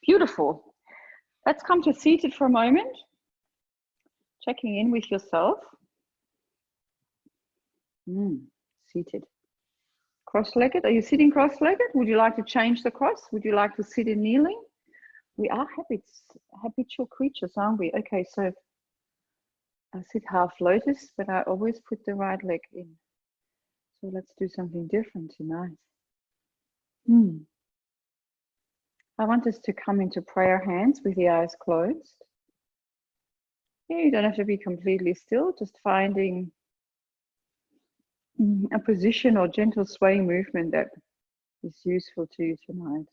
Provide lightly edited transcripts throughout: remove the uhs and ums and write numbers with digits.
Beautiful. Let's come to seated for a moment. Checking in with yourself. Seated. Cross-legged. Are you sitting cross-legged? Would you like to change the cross? Would you like to sit in kneeling? We are habitual creatures, aren't we? Okay, so I sit half lotus, but I always put the right leg in. So let's do something different tonight. I want us to come into prayer hands with the eyes closed. Yeah, you don't have to be completely still, just finding a position or gentle swaying movement that is useful to you tonight.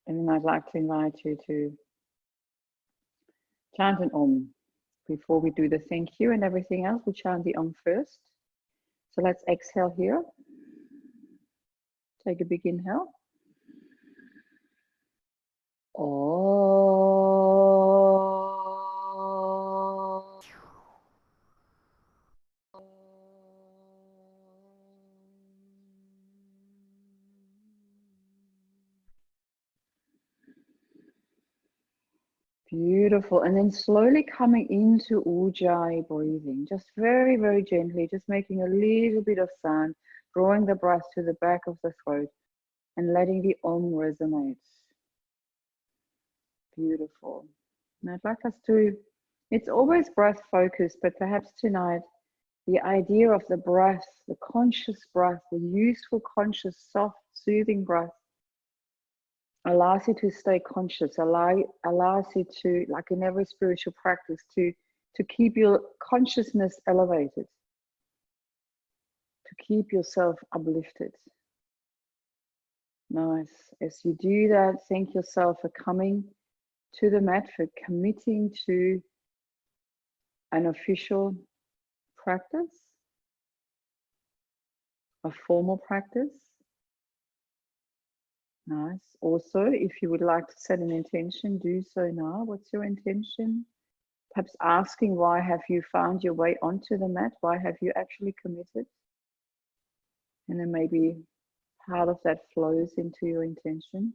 And then I'd like to invite you to chant an Om. Before we do the thank you and everything else, we chant the Om first. So let's exhale here. Take a big inhale. Beautiful. And then slowly coming into Ujjayi breathing, just very, very gently, just making a little bit of sound, drawing the breath to the back of the throat and letting the Om resonate. Beautiful. And I'd like us to, it's always breath focused, but perhaps tonight, the idea of the breath, the conscious breath, the useful, conscious, soft, soothing breath, allows you to stay conscious, allows you to, like in every spiritual practice, to keep your consciousness elevated, to keep yourself uplifted. Nice. As you do that, thank yourself for coming to the mat, for committing to an official practice, a formal practice. Nice. Also, if you would like to set an intention, do so now. What's your intention? Perhaps asking, why have you found your way onto the mat? Why have you actually committed? And then maybe part of that flows into your intention.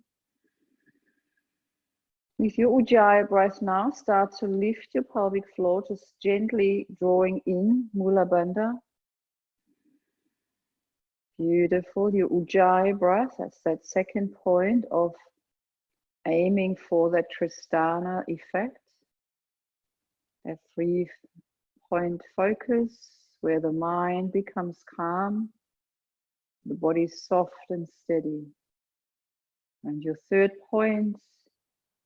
With your Ujjayi breath now, start to lift your pelvic floor, just gently drawing in Mula Bandha. Beautiful. Your Ujjayi breath, that's that second point of aiming for that Tristana effect. That 3-point focus where the mind becomes calm, the body soft and steady. And your third point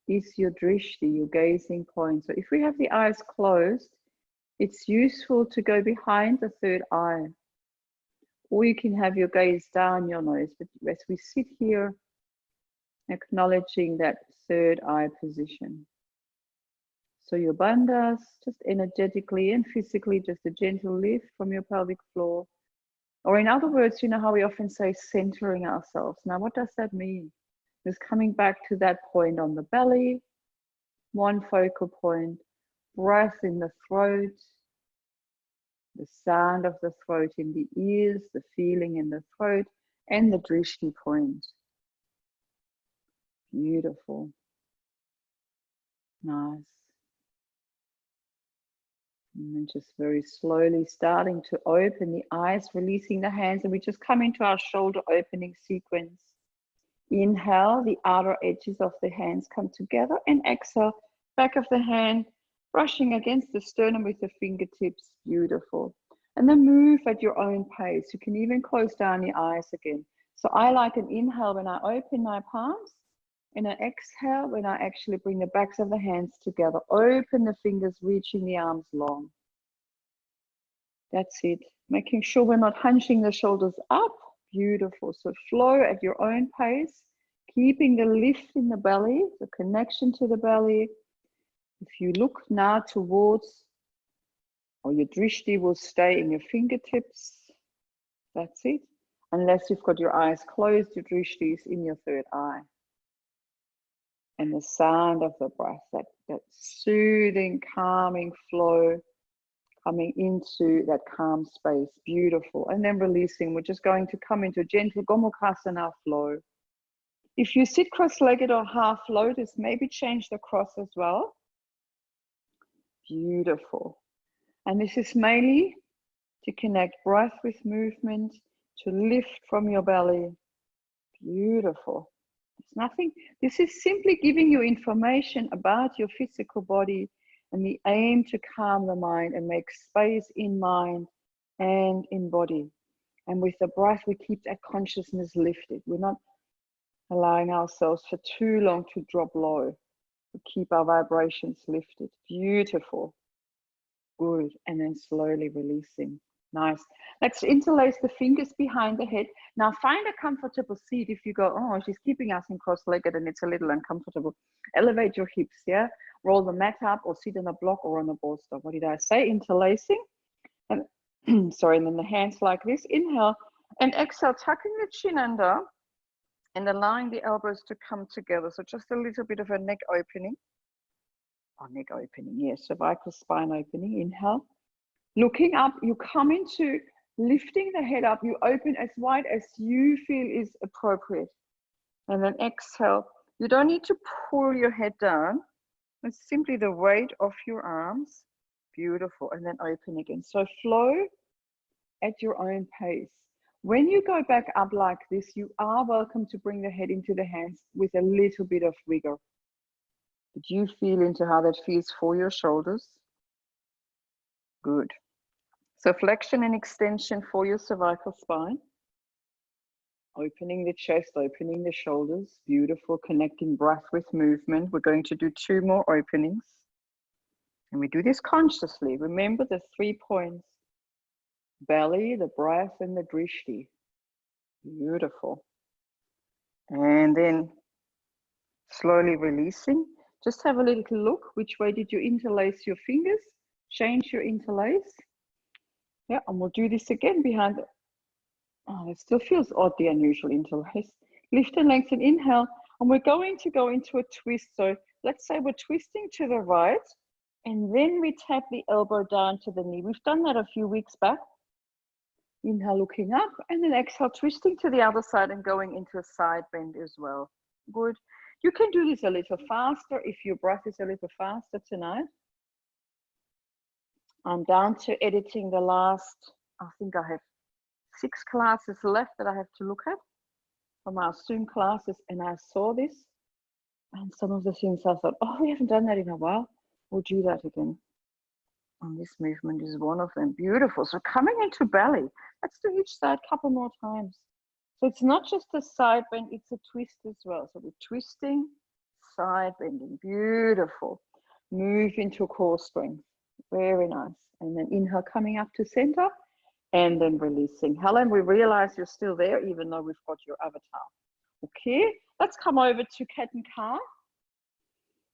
is your drishti, your gazing point. So if we have the eyes closed, it's useful to go behind the third eye. Or you can have your gaze down your nose, but as we sit here, acknowledging that third eye position. So your bandhas, just energetically and physically, just a gentle lift from your pelvic floor. Or in other words, you know how we often say centering ourselves. Now, what does that mean? Just coming back to that point on the belly, one focal point, breath in the throat, the sound of the throat in the ears, the feeling in the throat, and the drishti point. Beautiful. Nice. And then just very slowly starting to open the eyes, releasing the hands, and we just come into our shoulder opening sequence. Inhale, the outer edges of the hands come together, and exhale, back of the hand, brushing against the sternum with the fingertips. Beautiful. And then move at your own pace. You can even close down your eyes again. So I like an inhale when I open my palms, and an exhale when I actually bring the backs of the hands together. Open the fingers, reaching the arms long. That's it. Making sure we're not hunching the shoulders up. Beautiful. So flow at your own pace, keeping the lift in the belly, the connection to the belly. If you look now towards, or your drishti will stay in your fingertips. That's it. Unless you've got your eyes closed, your drishti is in your third eye. And the sound of the breath, that soothing, calming flow, coming into that calm space. Beautiful. And then releasing. We're just going to come into a gentle Gomukhasana flow. If you sit cross-legged or half lotus, maybe change the cross as well. Beautiful. And this is mainly to connect breath with movement, to lift from your belly. Beautiful. It's nothing. This is simply giving you information about your physical body and the aim to calm the mind and make space in mind and in body. And with the breath, we keep that consciousness lifted. We're not allowing ourselves for too long to drop low. We keep our vibrations lifted. Beautiful. Good. And then slowly releasing. Nice. Let's interlace the fingers behind the head. Now find a comfortable seat. If you go, oh, she's keeping us in cross-legged and it's a little uncomfortable. Elevate your hips, yeah? Roll the mat up or sit on a block or on a bolster. What did I say? Interlacing. And sorry, and then the hands like this. Inhale and exhale, tucking the chin under and allowing the elbows to come together. So just a little bit of a neck opening. Oh, neck opening, yes. Cervical spine opening. Inhale. Looking up, you come into lifting the head up. You open as wide as you feel is appropriate. And then exhale. You don't need to pull your head down. It's simply the weight of your arms. Beautiful. And then open again. So flow at your own pace. When you go back up like this, you are welcome to bring the head into the hands with a little bit of rigor. Did you feel into how that feels for your shoulders? Good. So flexion and extension for your cervical spine. Opening the chest, opening the shoulders. Beautiful, connecting breath with movement. We're going to do 2 more openings. And we do this consciously. Remember the 3 points. Belly, the breath, and the drishti. Beautiful. And then slowly releasing. Just have a little look. Which way did you interlace your fingers? Change your interlace. Yeah, and we'll do this again behind the, oh, it still feels odd, the unusual interlace. Lift and lengthen, inhale, and we're going to go into a twist. So let's say we're twisting to the right, and then we tap the elbow down to the knee. We've done that a few weeks back. Inhale, looking up, and then exhale, twisting to the other side and going into a side bend as well. Good. You can do this a little faster if your breath is a little faster tonight. I'm down to editing the last, I think I have 6 classes left that I have to look at from our Zoom classes, and I saw this, and some of the things I thought, oh, we haven't done that in a while. We'll do that again. And this movement is one of them. Beautiful. So coming into belly, let's do each side a couple more times. So it's not just a side bend, it's a twist as well. So we're twisting, side bending. Beautiful. Move into core strength. Very nice. And then inhale, coming up to center, and then releasing. Helen, we realize you're still there, even though we've got your avatar. Okay, let's come over to cat and cow.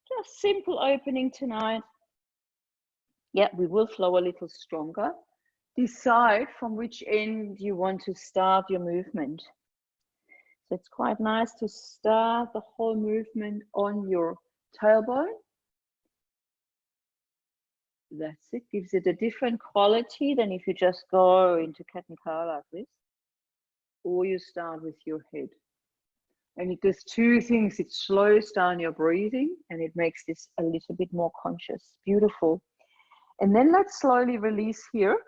Just simple opening tonight. Yeah, we will flow a little stronger. Decide from which end you want to start your movement. So it's quite nice to start the whole movement on your tailbone. That's it, gives it a different quality than if you just go into cat and cow like this, or you start with your head. And it does 2 things. It slows down your breathing and it makes this a little bit more conscious. Beautiful. And then let's slowly release here.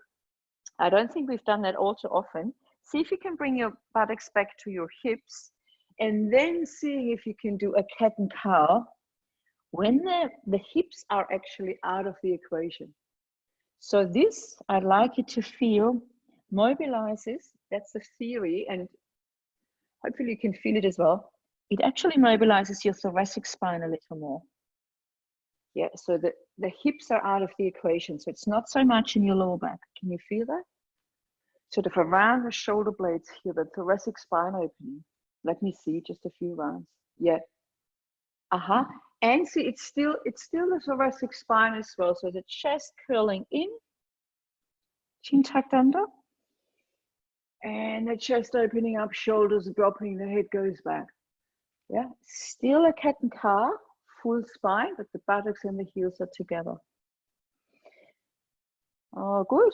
I don't think we've done that all too often. See if you can bring your buttocks back to your hips, and then seeing if you can do a cat and cow when the hips are actually out of the equation. So this, I'd like you to feel, mobilizes, that's the theory, and hopefully you can feel it as well. It actually mobilizes your thoracic spine a little more. Yeah, so the hips are out of the equation, so it's not so much in your lower back. Can you feel that? Sort of around the shoulder blades here, the thoracic spine opening. Let me see, just a few rounds. Yeah. And see, it's still the thoracic spine as well. So the chest curling in, chin tucked under, and the chest opening up, shoulders dropping, the head goes back. Yeah, still a cat and cow, full spine, but the buttocks and the heels are together. Oh, good.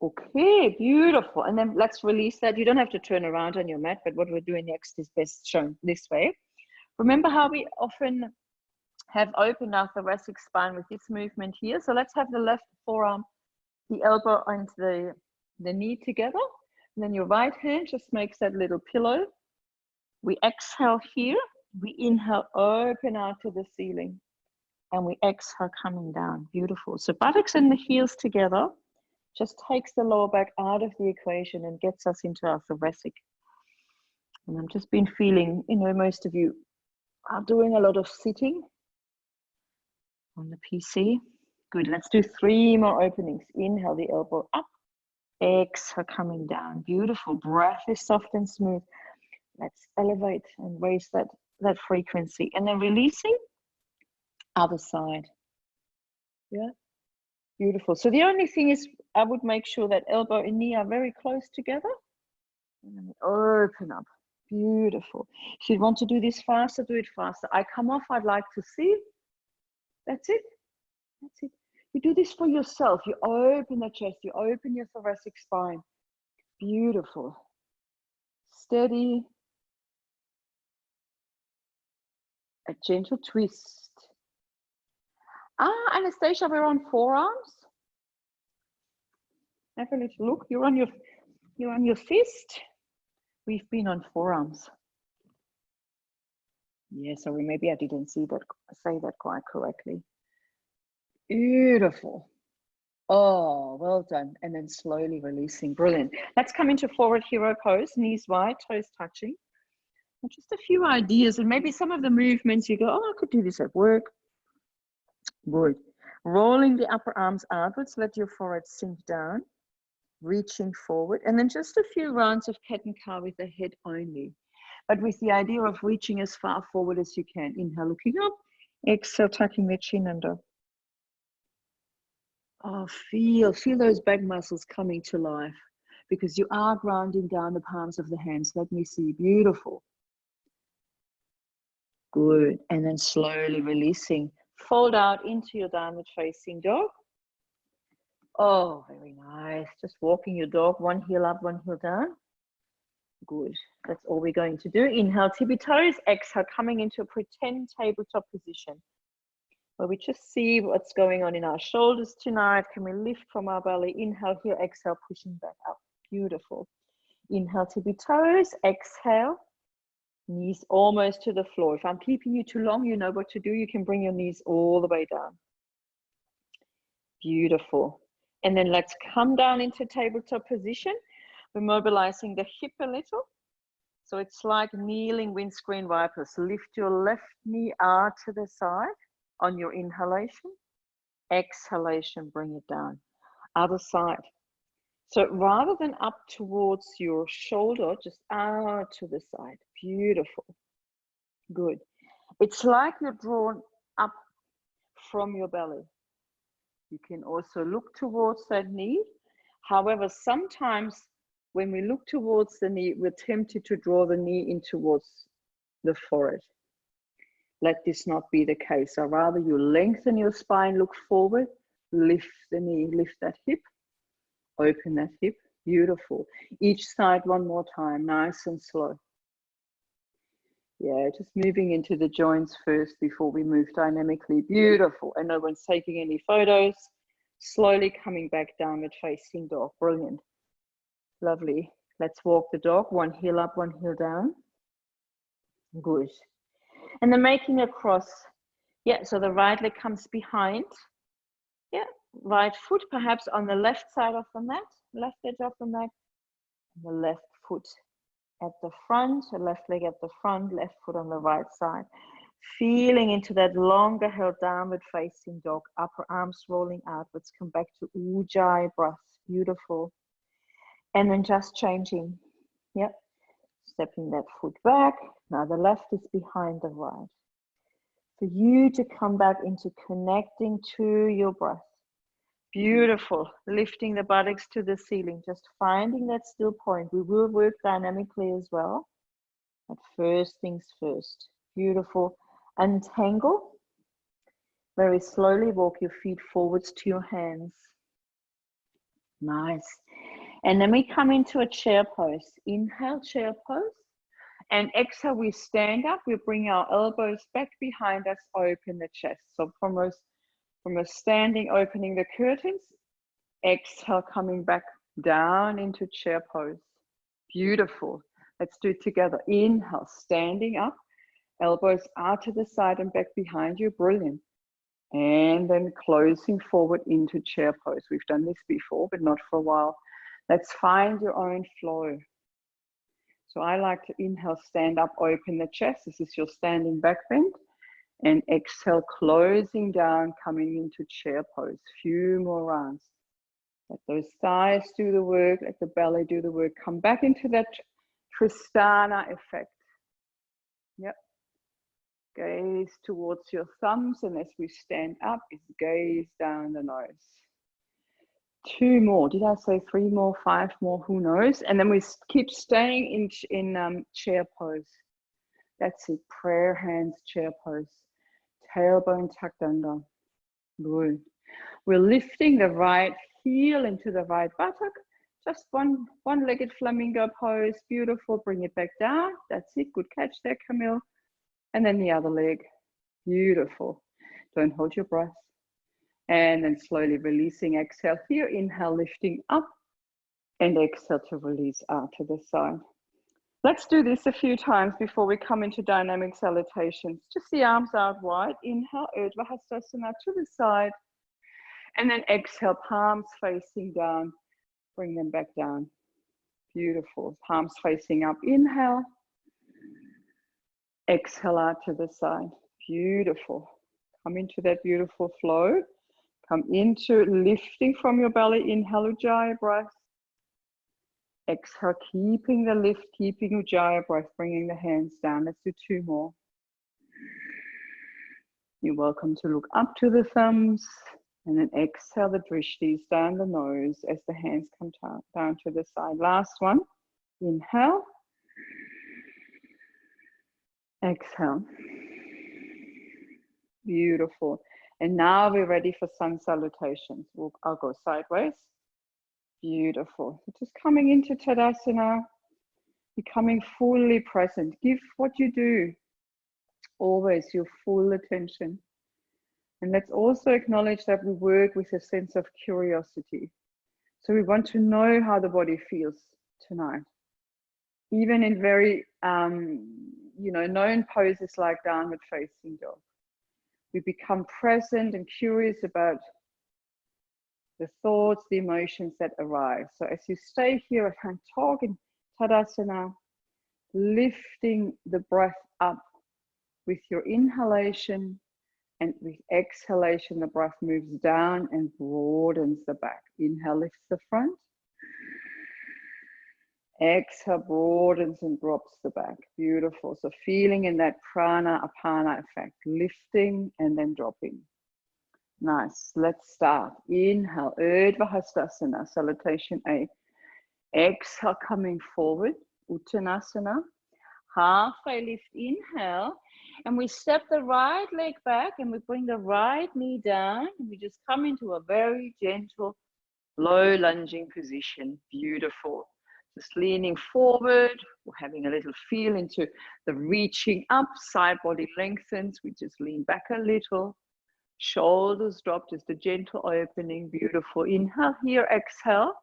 Okay, beautiful. And then let's release that. You don't have to turn around on your mat, but what we're doing next is best shown this way. Remember how we often have opened our thoracic spine with this movement here? So let's have the left forearm, the elbow and the knee together. And then your right hand just makes that little pillow. We exhale here. We inhale, open out to the ceiling. And we exhale, coming down. Beautiful. So buttocks and the heels together just takes the lower back out of the equation and gets us into our thoracic. And I've just been feeling, you know, most of you are doing a lot of sitting on the PC. Good. Let's do 3 more openings. Inhale the elbow up. Exhale, coming down. Beautiful. Breath is soft and smooth. Let's elevate and raise that frequency. And then releasing. Other side. Yeah. Beautiful. So the only thing is I would make sure that elbow and knee are very close together. And then open up. Beautiful. If you want to do this faster, do it faster. I come off, I'd like to see. That's it. That's it. You do this for yourself. You open the chest, you open your thoracic spine. Beautiful. Steady. A gentle twist. Anastasia, we're on forearms. Have a little look. You're on your fist. We've been on forearms. Yeah, sorry, maybe I didn't say that quite correctly. Beautiful. Oh, well done. And then slowly releasing. Brilliant. Let's come into forward hero pose, knees wide, toes touching. And just a few ideas, and maybe some of the movements you go, oh, I could do this at work. Good. Rolling the upper arms outwards, let your forehead sink down, reaching forward, and then just a few rounds of cat and cow with the head only, but with the idea of reaching as far forward as you can. Inhale, looking up, exhale, tucking the chin under. Oh, feel those back muscles coming to life because you are grounding down the palms of the hands. Let me see. Beautiful. Good. And then slowly releasing. Fold out into your downward facing dog. Oh, very nice. Just walking your dog, one heel up, one heel down. Good. That's all we're going to do. Inhale, tippy toes. Exhale, coming into a pretend tabletop position where we just see what's going on in our shoulders tonight. Can we lift from our belly? Inhale here, exhale, pushing back up. Beautiful. Inhale, tippy toes. Exhale. Knees almost to the floor. If I'm keeping you too long, you know what to do. You can bring your knees all the way down. Beautiful. And then let's come down into tabletop position. We're mobilizing the hip a little. So it's like kneeling windscreen wipers. Lift your left knee out to the side on your inhalation. Exhalation, bring it down. Other side. So rather than up towards your shoulder, just out to the side. Beautiful. Good. It's like you're drawn up from your belly. You can also look towards that knee. However, sometimes when we look towards the knee, we're tempted to draw the knee in towards the forehead. Let this not be the case. So rather you lengthen your spine, look forward, lift the knee, lift that hip, open that hip. Beautiful. Each side one more time, nice and slow. Yeah, just moving into the joints first before we move dynamically. Beautiful. And no one's taking any photos. Slowly coming back downward facing dog. Brilliant. Lovely. Let's walk the dog. One heel up, one heel down. Good. And then making a cross. Yeah, so the right leg comes behind. Yeah, right foot perhaps on the left side of the mat. Left edge of the mat. And the left foot at the front, the left leg at the front, left foot on the right side. Feeling into that longer held downward facing dog, upper arms rolling outwards. Come back to Ujjayi breath. Beautiful. And then just changing. Yep. Stepping that foot back. Now the left is behind the right. For you to come back into connecting to your breath. Beautiful. Lifting the buttocks to the ceiling. Just finding that still point. We will work dynamically as well. But first things first. Beautiful. Untangle. Very slowly walk your feet forwards to your hands. Nice. And then we come into a chair pose. Inhale, chair pose. And exhale, we stand up, we bring our elbows back behind us, open the chest. So from a standing, opening the curtains, exhale, coming back down into chair pose. Beautiful. Let's do it together. Inhale, standing up, elbows out to the side and back behind you. Brilliant. And then closing forward into chair pose. We've done this before, but not for a while. Let's find your own flow. So I like to inhale, stand up, open the chest. This is your standing back bend. And exhale, closing down, coming into chair pose. Few more rounds. Let those thighs do the work, let the belly do the work. Come back into that Tristana effect. Yep. Gaze towards your thumbs, and as we stand up, is gaze down the nose. 2 more. Did I say 3 more, 5 more? Who knows? And then we keep staying in chair pose. That's it. Prayer hands, chair pose. Tailbone tucked under. Good. We're lifting the right heel into the right buttock. Just one-legged flamingo pose. Beautiful. Bring it back down. That's it. Good catch there, Camille. And then the other leg. Beautiful. Don't hold your breath. And then slowly releasing. Exhale here. Inhale, lifting up. And exhale to release out to the side. Let's do this a few times before we come into dynamic salutations. Just the arms out wide. Inhale, Urdhva Hastasana to the side. And then exhale, palms facing down. Bring them back down. Beautiful. Palms facing up. Inhale. Exhale out to the side. Beautiful. Come into that beautiful flow. Come into lifting from your belly. Inhale, Ujjayi breath. Exhale, keeping the lift, keeping Ujjayi breath, bringing the hands down. Let's do 2 more. You're welcome to look up to the thumbs. And then exhale the drishtis down the nose as the hands come down to the side. Last one. Inhale. Exhale. Beautiful. And now we're ready for sun salutations. I'll go sideways. Beautiful. So just coming into Tadasana, becoming fully present. Give what you do always your full attention. And let's also acknowledge that we work with a sense of curiosity. So we want to know how the body feels tonight. Even in very, known poses like downward facing dog. We become present and curious about the thoughts, the emotions that arise. So as you stay here at hand talk in Tadasana, lifting the breath up with your inhalation, and with exhalation, the breath moves down and broadens the back. Inhale, lifts the front. Exhale, broadens and drops the back. Beautiful. So feeling in that prana, apana effect, lifting and then dropping. Nice. Let's start. Inhale, Urdhva Hastasana, salutation A. Exhale, coming forward, Uttanasana. Halfway lift, inhale. And we step the right leg back and we bring the right knee down. And we just come into a very gentle, low lunging position. Beautiful. Just leaning forward. We're having a little feel into the reaching up. Side body lengthens. We just lean back a little. Shoulders drop, just a gentle opening. Beautiful. Inhale here, exhale.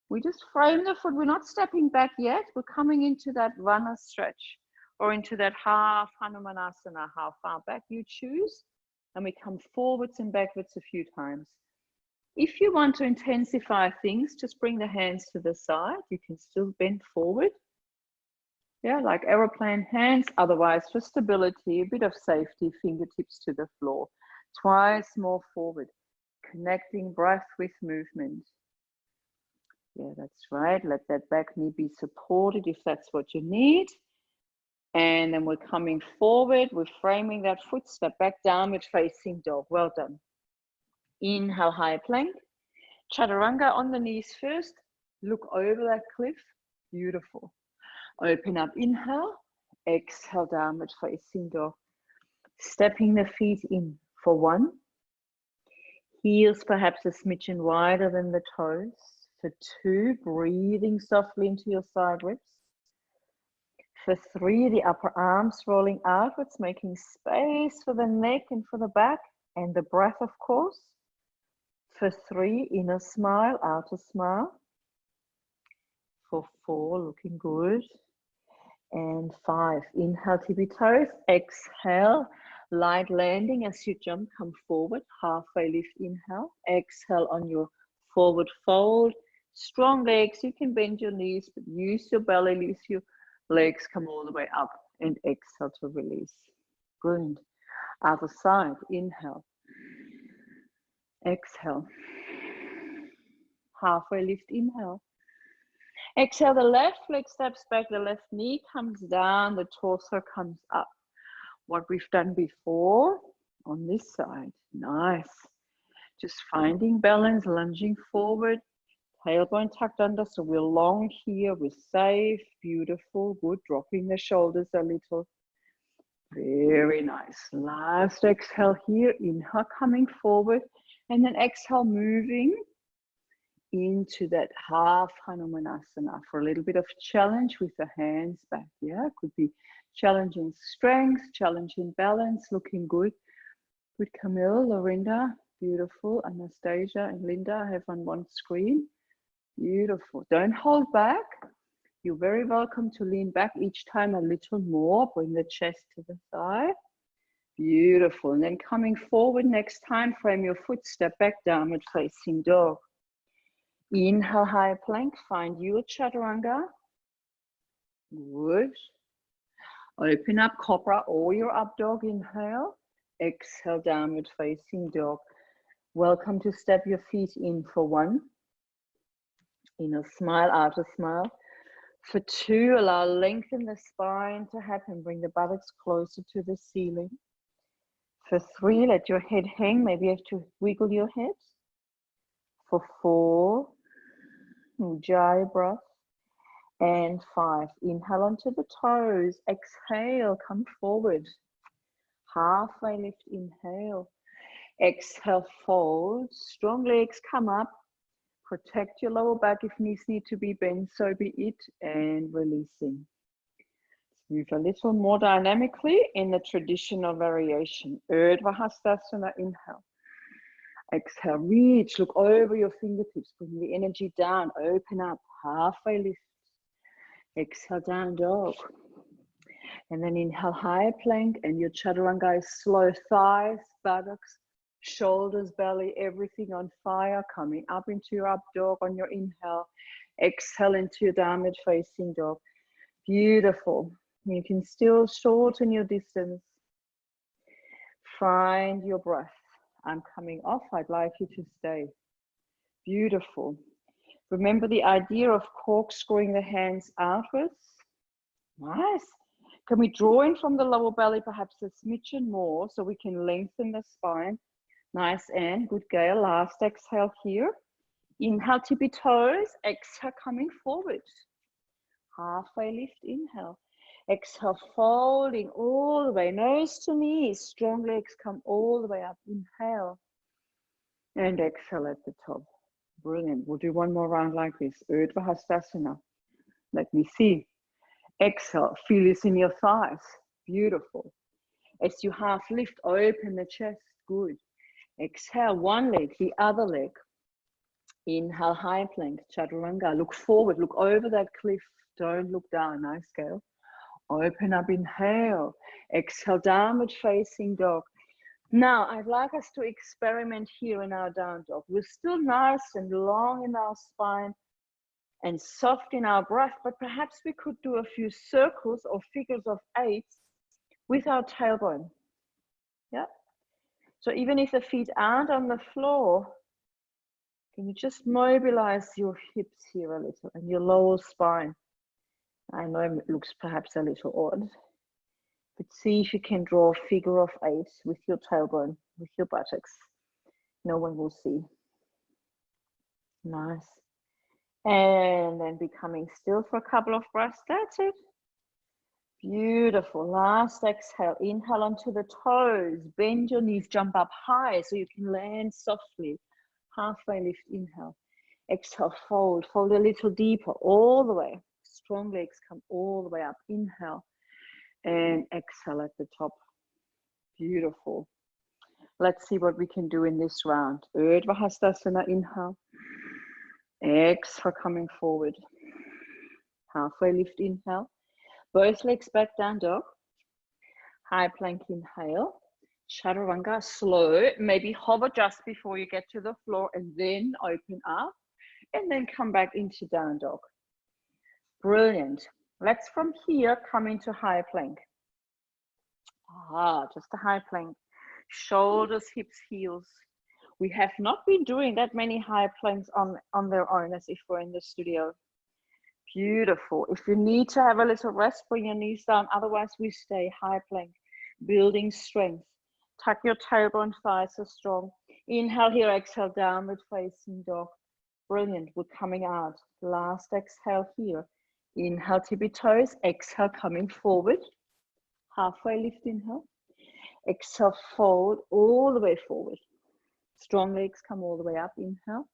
We just frame the foot. We're not stepping back yet. We're coming into that runner stretch or into that half Hanumanasana, how far back you choose. And we come forwards and backwards a few times. If you want to intensify things, just bring the hands to the side. You can still bend forward. Yeah, like aeroplane hands. Otherwise, for stability, a bit of safety, fingertips to the floor. Twice more forward, connecting breath with movement. Yeah, that's right. Let that back knee be supported if that's what you need. And then we're coming forward. We're framing that foot. Step back, downward facing dog. Well done. Inhale, high plank. Chaturanga on the knees first. Look over that cliff. Beautiful. Open up. Inhale. Exhale, downward facing dog. Stepping the feet in for 1. Heels perhaps a smidgen wider than the toes. For 2, breathing softly into your side ribs. For 3, the upper arms rolling outwards, making space for the neck and for the back and the breath, of course. For 3, inner smile, outer smile. For 4, looking good. And 5, inhale, tippy toes. Exhale, light landing as you jump, come forward. Halfway lift, inhale. Exhale on your forward fold. Strong legs, you can bend your knees, but use your belly, use your legs, come all the way up. And exhale to release. Brilliant. Other side, inhale. Exhale. Halfway lift, inhale. Exhale, the left leg steps back, the left knee comes down, the torso comes up. What we've done before on this side. Nice. Just finding balance, lunging forward, tailbone tucked under, so we're long here, we're safe, beautiful, good. Dropping the shoulders a little. Very nice. Last exhale here, inhale, coming forward, and then exhale, moving into that half Hanumanasana for a little bit of challenge with the hands back. Yeah, could be challenging strength, challenging balance, looking good. Good, Camille, Lorinda, beautiful. Anastasia and Linda, I have on one screen. Beautiful. Don't hold back. You're very welcome to lean back each time a little more. Bring the chest to the thigh. Beautiful. And then coming forward next time, frame your foot, step back, downward facing dog. Inhale, high plank, find your chaturanga. Good. Open up cobra or your up dog, inhale. Exhale, downward facing dog. Welcome to step your feet in for 1. Inner smile, outer smile. For 2, allow lengthen the spine to happen. Bring the buttocks closer to the ceiling. For 3, let your head hang. Maybe you have to wiggle your head. For 4, Ujjayi breath. And 5, inhale onto the toes. Exhale, come forward. Halfway lift, inhale. Exhale, fold. Strong legs come up. Protect your lower back if knees need to be bent, so be it. And releasing. Move a little more dynamically in the traditional variation. Urdhva Hastasana, inhale. Exhale, reach, look over your fingertips, bring the energy down, open up, halfway lift. Exhale, down dog. And then inhale, high plank, and your chaturanga is slow. Thighs, buttocks, shoulders, belly, everything on fire, coming up into your up dog on your inhale. Exhale into your downward facing dog. Beautiful. You can still shorten your distance. Find your breath. I'm coming off. I'd like you to stay. Beautiful. Remember the idea of corkscrewing the hands outwards. Nice. Can we draw in from the lower belly perhaps a smidgen more so we can lengthen the spine? Nice, and good, Gail. Last exhale here. Inhale, tippy toes. Exhale, coming forward. Halfway lift, inhale. Exhale, folding all the way, nose to knees. Strong legs come all the way up. Inhale. And exhale at the top. Brilliant. We'll do one more round like this. Urdhva Hastasana. Let me see. Exhale. Feel this in your thighs. Beautiful. As you half lift, open the chest. Good. Exhale, one leg, the other leg. Inhale, high plank, chaturanga. Look forward, look over that cliff. Don't look down. Nice, Gail. Open up, inhale. Exhale, downward facing dog. Now, I'd like us to experiment here in our down dog. We're still nice and long in our spine and soft in our breath, but perhaps we could do a few circles or figures of 8 with our tailbone. Yeah. So even if the feet aren't on the floor, can you just mobilize your hips here a little and your lower spine? I know it looks perhaps a little odd, but see if you can draw a figure of 8 with your tailbone, with your buttocks. No one will see. Nice. And then becoming still for a couple of breaths. That's it. Beautiful. Last exhale. Inhale onto the toes. Bend your knees. Jump up high so you can land softly. Halfway lift. Inhale. Exhale. Fold. Fold a little deeper all the way. Strong legs come all the way up. Inhale and exhale at the top. Beautiful. Let's see what we can do in this round. Urdhva Hastasana, inhale. Exhale, coming forward. Halfway lift, inhale. Both legs back, down dog. High plank, inhale. Chaturanga, slow. Maybe hover just before you get to the floor and then open up. And then come back into down dog. Brilliant. Let's from here come into high plank. Just a high plank. Shoulders, hips, heels. We have not been doing that many high planks on their own as if we're in the studio. Beautiful. If you need to have a little rest, bring your knees down. Otherwise, we stay high plank, building strength. Tuck your tailbone, thighs are strong. Inhale here, exhale, downward facing dog. Brilliant. We're coming out. Last exhale here. Inhale, tippy toes. Exhale, coming forward. Halfway lift, inhale. Exhale, fold all the way forward. Strong legs come all the way up. Inhale.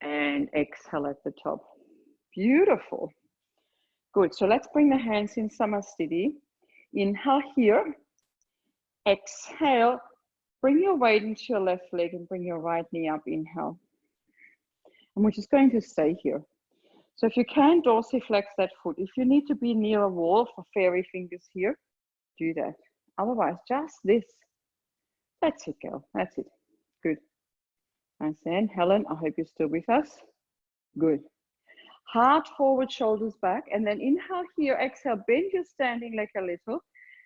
And exhale at the top. Beautiful. Good. So let's bring the hands in Samasthiti. Inhale here. Exhale. Bring your weight into your left leg and bring your right knee up. Inhale. And we're just going to stay here. So if you can, dorsiflex that foot. If you need to be near a wall for fairy fingers here, do that. Otherwise, just this. That's it, girl. That's it. Good. Nice. And Helen, I hope you're still with us. Good. Heart forward, shoulders back. And then inhale here, exhale, bend your standing leg a little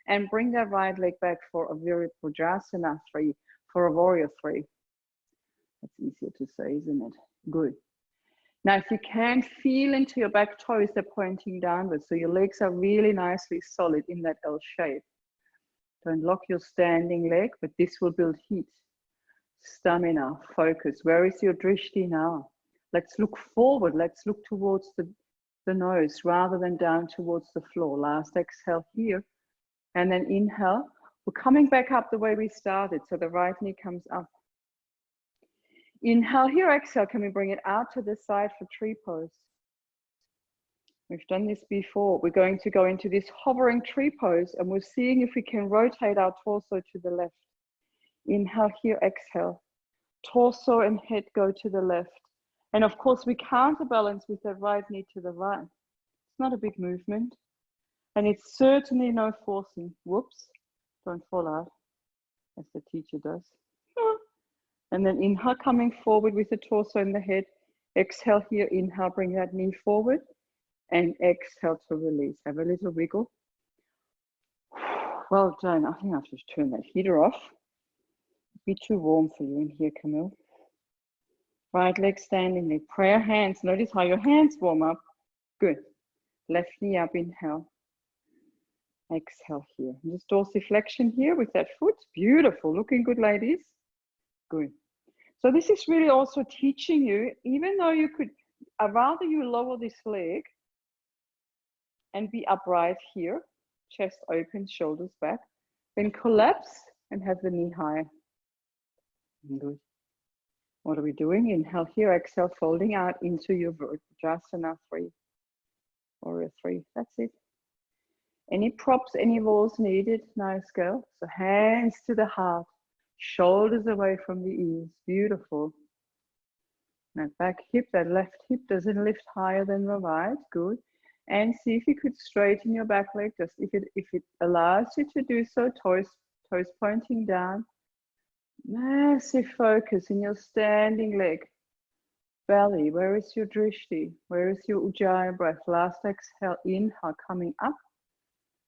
and bring that right leg back for a Virabhadrasana 3, for a warrior 3. That's easier to say, isn't it? Good. Now, if you can, feel into your back toes, they're pointing downwards. So your legs are really nicely solid in that L shape. Don't lock your standing leg, but this will build heat, stamina, focus. Where is your drishti now? Let's look forward. Let's look towards the nose rather than down towards the floor. Last exhale here. And then inhale. We're coming back up the way we started. So the right knee comes up. Inhale here, exhale. Can we bring it out to the side for tree pose? We've done this before. We're going to go into this hovering tree pose and we're seeing if we can rotate our torso to the left. Inhale here, exhale. Torso and head go to the left. And of course, we counterbalance with the right knee to the right. It's not a big movement. And it's certainly no forcing. Whoops, don't fall out, as the teacher does. And then inhale, coming forward with the torso and the head. Exhale here, inhale, bring that knee forward. And exhale to release. Have a little wiggle. Well done. I think I have to turn that heater off. It'd be too warm for you in here, Camille. Right leg standing there. Prayer hands. Notice how your hands warm up. Good. Left knee up, inhale. Exhale here. Just dorsiflexion here with that foot. Beautiful. Looking good, ladies. Good. So this is really also teaching you, even though you could, I'd rather you lower this leg and be upright here. Chest open, shoulders back. Then collapse and have the knee high. Good. What are we doing? Inhale here, exhale, folding out into your Virabhadrasana 3. Warrior 3. That's it. Any props, any walls needed? Nice, girl. So hands to the heart, shoulders away from the ears. Beautiful. That back hip, that left hip doesn't lift higher than the right. Good. And see if you could straighten your back leg, just if it allows you to do so, toes pointing down. Massive focus in your standing leg. Belly, where is your drishti? Where is your ujjayi breath? Last exhale, inhale, coming up.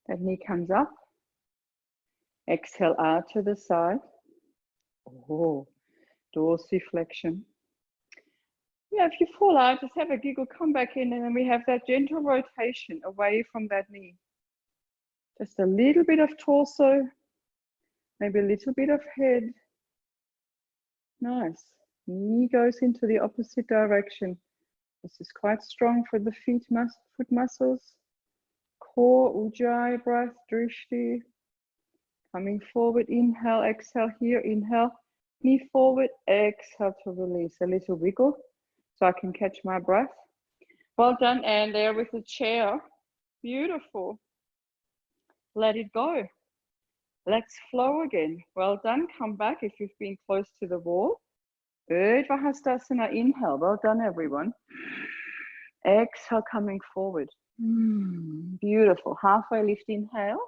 That knee comes up. Exhale out to the side. Oh, dorsiflexion. Yeah, if you fall out, just have a giggle, come back in, and then we have that gentle rotation away from that knee. Just a little bit of torso, maybe a little bit of head. Nice. Knee goes into the opposite direction. This is quite strong for the foot muscles. Core, ujjayi breath, drishti. Coming forward, inhale, exhale here, inhale. Knee forward, exhale to release. A little wiggle so I can catch my breath. Well done, and there with the chair. Beautiful. Let it go. Let's flow again. Well done. Come back if you've been close to the wall. Urdhva Hastasana, inhale. Well done, everyone. Exhale, coming forward. Beautiful. Halfway lift, inhale.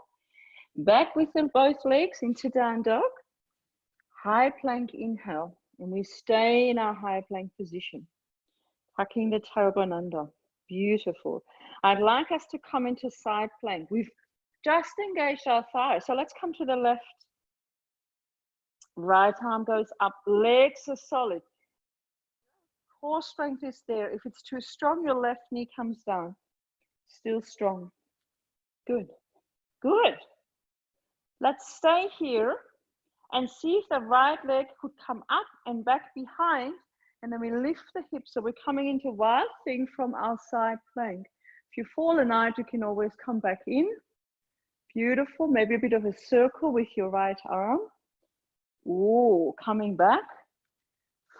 Back with both legs into down dog. High plank, inhale. And we stay in our high plank position. Tucking the tailbone under. Beautiful. I'd like us to come into side plank. We've just engaged our thighs. So let's come to the left. Right arm goes up. Legs are solid. Core strength is there. If it's too strong, your left knee comes down. Still strong. Good. Good. Let's stay here and see if the right leg could come up and back behind. And then we lift the hips. So we're coming into wild thing from our side plank. If you've fallen out, you can always come back in. Beautiful. Maybe a bit of a circle with your right arm. Ooh, coming back.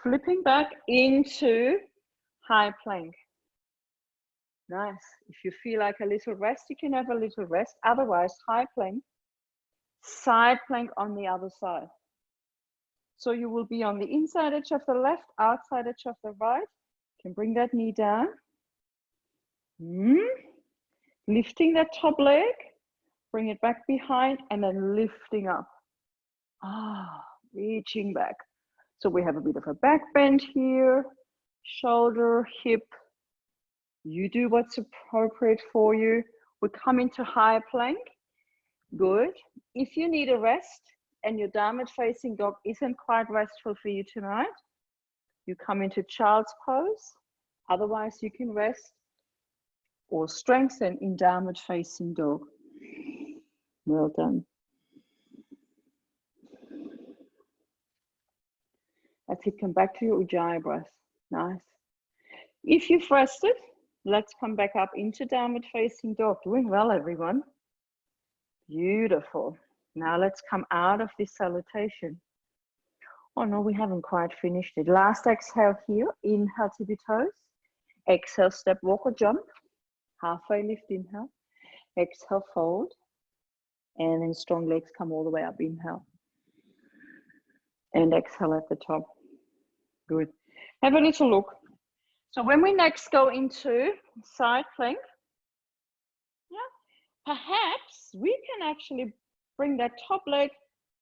Flipping back into high plank. Nice. If you feel like a little rest, you can have a little rest. Otherwise, high plank, side plank on the other side. So you will be on the inside edge of the left, outside edge of the right. You can bring that knee down. Lifting that top leg, bring it back behind, and then lifting up. Reaching back. So we have a bit of a back bend here, shoulder, hip. You do what's appropriate for you. We come into high plank. Good. If you need a rest and your downward facing dog isn't quite restful for you tonight, you come into child's pose. Otherwise, you can rest or strengthen in downward facing dog. Well done. That's it. Come back to your Ujjayi breath. Nice. If you've rested, let's come back up into downward facing dog. Doing well, everyone. Beautiful. Now let's come out of this salutation. Oh no, we haven't quite finished it. Last exhale here. Inhale, tippy toes. Exhale, step, walk or jump. Halfway lift, inhale. Exhale, fold. And then strong legs come all the way up. Inhale. And exhale at the top. Good. Have a little look. So when we next go into side plank, perhaps we can actually bring that top leg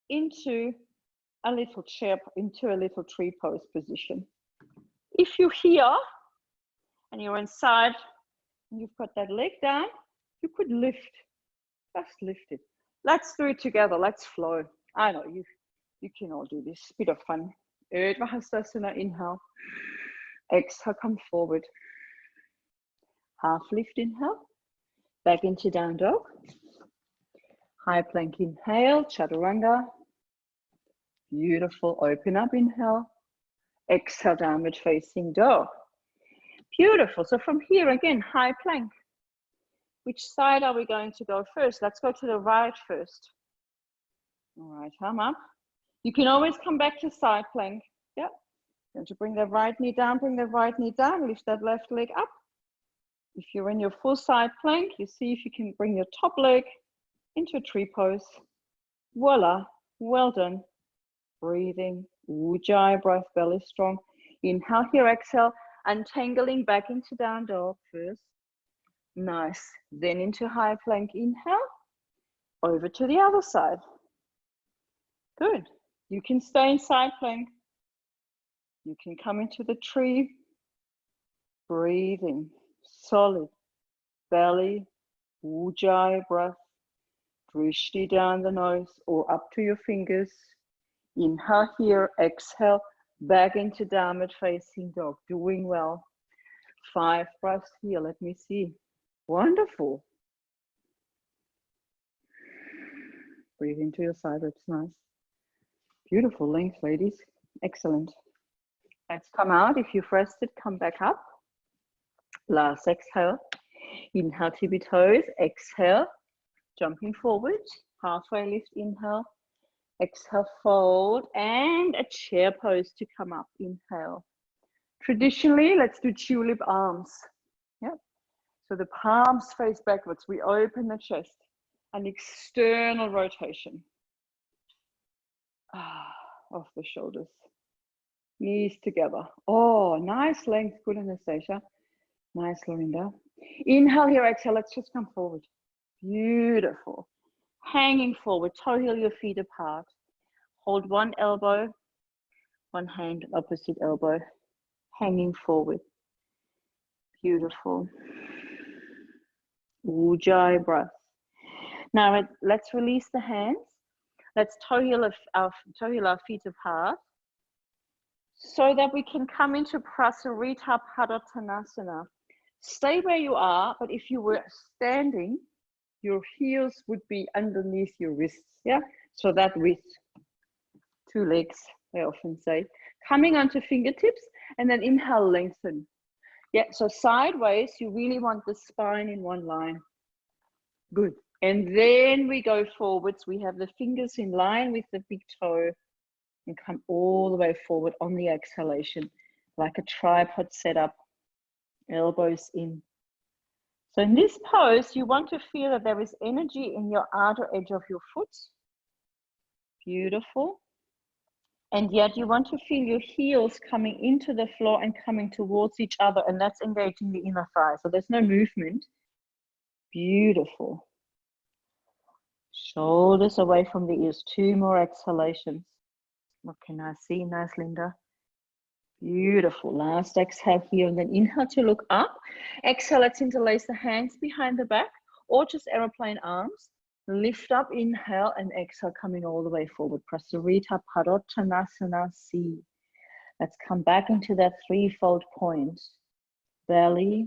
into a little chair, into a little tree pose position. If you're here and you're inside and you've got that leg down, you could lift, just lift it. Let's do it together. Let's flow. I know you can all do this. Bit of fun. Urdhva Hastasana, inhale. Exhale, come forward. Half lift, inhale. Back into down dog. High plank, inhale. Chaturanga. Beautiful. Open up, inhale. Exhale, downward facing dog. Beautiful. So from here again, high plank. Which side are we going to go first? Let's go to the right first. All right, arm up. You can always come back to side plank. Yeah. Going to bring the right knee down, bring the right knee down, lift that left leg up. If you're in your full side plank, you see if you can bring your top leg into a tree pose. Voila, well done. Breathing, Ujjayi breath, belly strong. Inhale here, exhale, untangling back into down dog first. Nice. Then into high plank, inhale, over to the other side. Good. You can stay in side plank. You can come into the tree. Breathing, solid, belly, Ujjayi breath, drishti down the nose or up to your fingers. Inhale here, exhale, back into downward facing dog. Doing well. 5 breaths here, let me see. Wonderful. Breathe into your side ribs, nice. Beautiful length, ladies. Excellent. Let's come out. If you've rested, come back up. Last exhale. Inhale, tippy toes. Exhale, jumping forward. Halfway lift, inhale. Exhale, fold. And a chair pose to come up. Inhale. Traditionally, let's do tulip arms. Yeah. So the palms face backwards. We open the chest. An external rotation of the shoulders. Knees together. Oh, nice length. Good, Anastasia. Nice, Lorinda. Inhale here, exhale. Let's just come forward. Beautiful. Hanging forward. Toe heel your feet apart. Hold one elbow, one hand opposite elbow. Hanging forward. Beautiful. Ujjayi breath. Now let's release the hands. Let's toe heel our feet apart so that we can come into prasarita padottanasana. Stay where you are, but if you were standing, your heels would be underneath your wrists. Yeah, so that width. 2 legs, I often say. Coming onto fingertips, and then inhale, lengthen. Yeah, so sideways, you really want the spine in one line. Good. And then we go forwards. We have the fingers in line with the big toe and come all the way forward on the exhalation, like a tripod setup, elbows in. So in this pose, you want to feel that there is energy in your outer edge of your foot. Beautiful. And yet you want to feel your heels coming into the floor and coming towards each other, and that's engaging the inner thigh. So there's no movement. Beautiful. Shoulders away from the ears. 2 more exhalations. What can I see? Nice, Linda. Beautiful. Last exhale here, and then inhale to look up. Exhale, let's interlace the hands behind the back or just aeroplane arms. Lift up, inhale, and exhale, coming all the way forward. Prasarita padottanasana C. Let's come back into that 3-fold point. Belly,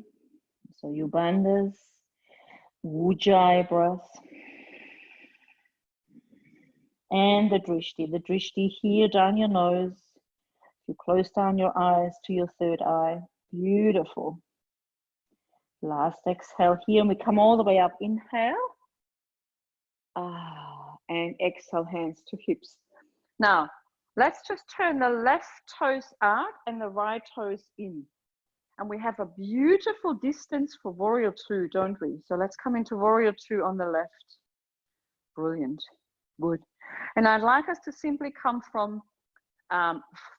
so your bandhas, Ujjayi breath. And the drishti here down your nose. You close down your eyes to your 3rd eye. Beautiful. Last exhale here, and we come all the way up. Inhale. And exhale, hands to hips. Now, let's just turn the left toes out and the right toes in. And we have a beautiful distance for warrior 2, don't we? So let's come into warrior 2 on the left. Brilliant. Good. And I'd like us to simply come from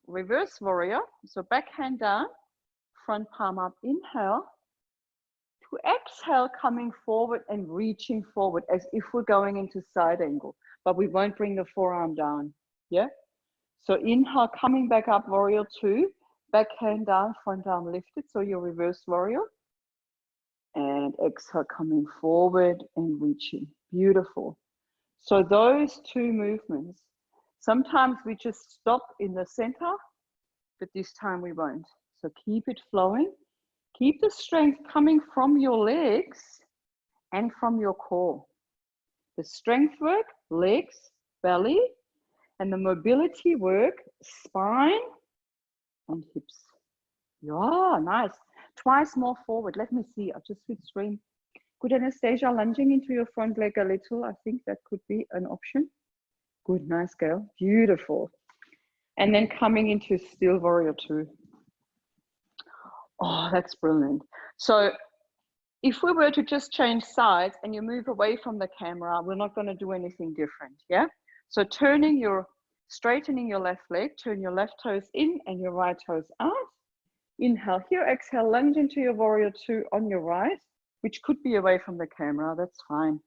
reverse warrior. So back hand down, front palm up, inhale. To exhale, coming forward and reaching forward as if we're going into side angle, but we won't bring the forearm down. Yeah. So inhale, coming back up, warrior 2, back hand down, front arm lifted. So your reverse warrior. And exhale, coming forward and reaching. Beautiful. So those 2 movements, sometimes we just stop in the center, but this time we won't. So keep it flowing. Keep the strength coming from your legs and from your core. The strength work, legs, belly, and the mobility work, spine and hips. Yeah, nice. Twice more forward. Let me see. I'll just switch screen. Good, Anastasia, lunging into your front leg a little. I think that could be an option. Good, nice girl. Beautiful. And then coming into still warrior 2. Oh, that's brilliant. So if we were to just change sides and you move away from the camera, we're not going to do anything different. Yeah. So straightening your left leg, turn your left toes in and your right toes out. Inhale here, exhale, lunge into your warrior 2 on your right, which could be away from the camera. That's fine.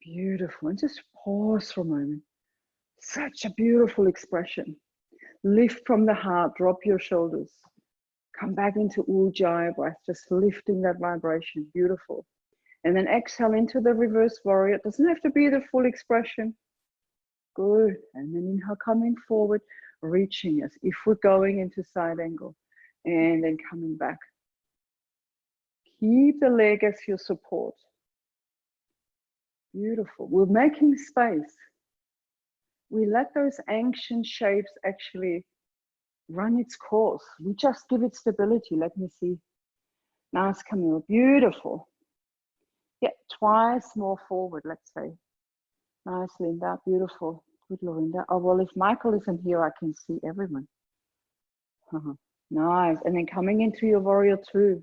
Beautiful. And just pause for a moment. Such a beautiful expression. Lift from the heart, drop your shoulders. Come back into Ujjayi breath, just lifting that vibration. Beautiful. And then exhale into the reverse warrior. It doesn't have to be the full expression. Good. And then inhale, coming forward, reaching as if we're going into side angle. And then coming back. Keep the leg as your support. Beautiful. We're making space. We let those ancient shapes actually run its course. We just give it stability. Let me see. Nice, Camille. Beautiful. Yeah, twice more forward, let's say. Nice, Linda. Beautiful. Good, Lorinda. Oh, well, if Michael isn't here, I can see everyone. Nice. And then coming into your warrior 2.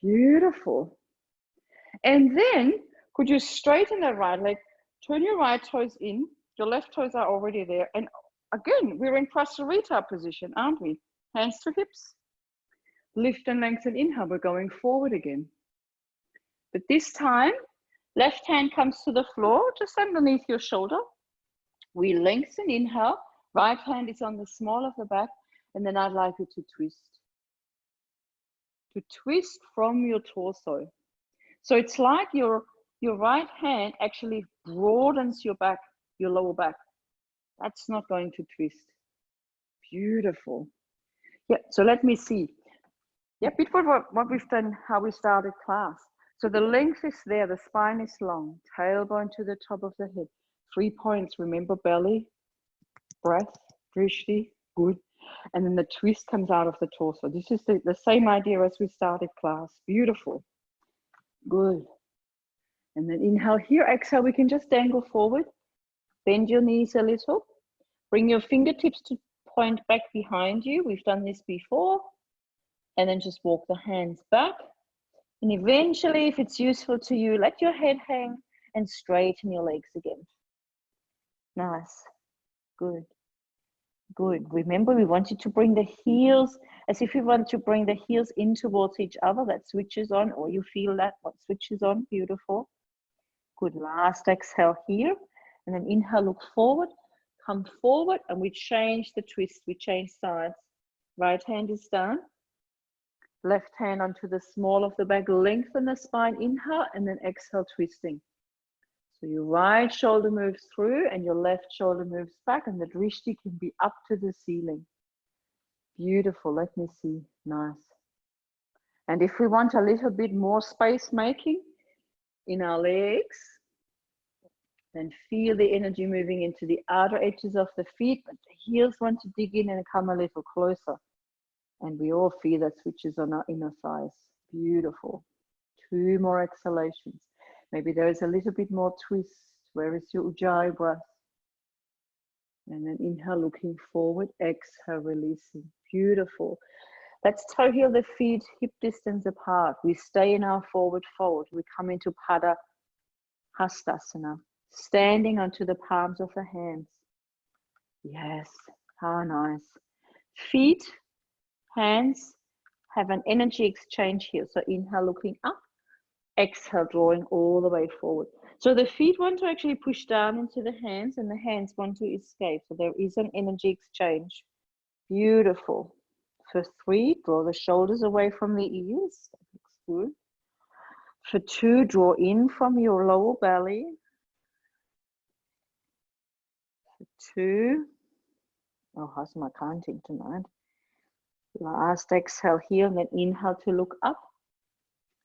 Beautiful. And then could you straighten that right leg, turn your right toes in, your left toes are already there. And again, we're in prasarita position, aren't we? Hands to hips. Lift and lengthen, inhale, we're going forward again. But this time, left hand comes to the floor, just underneath your shoulder. We lengthen, inhale, right hand is on the small of the back, and then I'd like you to twist. To twist from your torso. So it's like your right hand actually broadens your back, your lower back. That's not going to twist. Beautiful. Yeah, so let me see. Yeah, before what we've done, how we started class. So the length is there, the spine is long, tailbone to the top of the head. 3 points, remember belly, breath, drishti, good. And then the twist comes out of the torso. This is the same idea as we started class. Beautiful. Good. And then inhale here, exhale, we can just dangle forward. Bend your knees a little. Bring your fingertips to point back behind you. We've done this before. And then just walk the hands back. And eventually, if it's useful to you, let your head hang and straighten your legs again. Nice. Good. Good. Remember, we want you to bring the heels, as if you want to bring the heels in towards each other. That switches on, or you feel that what switches on. Beautiful. Good. Last exhale here. And then inhale, look forward. Come forward, and we change the twist. We change sides. Right hand is down. Left hand onto the small of the back, lengthen the spine, inhale, and then exhale, twisting. So your right shoulder moves through and your left shoulder moves back, and the drishti can be up to the ceiling. Beautiful, let me see, nice. And if we want a little bit more space making in our legs, then feel the energy moving into the outer edges of the feet, but the heels want to dig in and come a little closer. And we all feel that switches on our inner thighs. Beautiful. 2 more exhalations. Maybe there is a little bit more twist. Where is your Ujjayi breath? And then inhale, looking forward. Exhale, releasing. Beautiful. Let's toe heel the feet hip distance apart. We stay in our forward fold. We come into Pada Hastasana. Standing onto the palms of the hands. Yes. How nice. Feet. Hands have an energy exchange here. So inhale, looking up, exhale, drawing all the way forward. So the feet want to actually push down into the hands and the hands want to escape. So there is an energy exchange. Beautiful. For 3, draw the shoulders away from the ears. That looks good. For 2, draw in from your lower belly. For 2, oh, how's my counting tonight? Last exhale here, and then inhale to look up.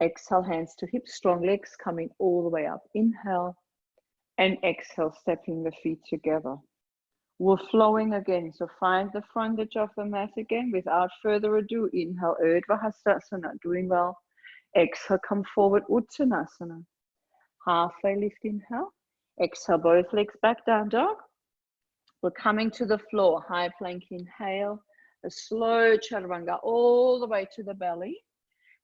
Exhale, hands to hips, strong legs coming all the way up. Inhale and exhale, stepping the feet together. We're flowing again, so find the front edge of the mat again. Without further ado, inhale, Urdhva Hastasana, doing well. Exhale, come forward, Uttanasana. Halfway lift, inhale. Exhale, both legs back, down dog. We're coming to the floor, high plank, inhale. A slow chaturanga all the way to the belly.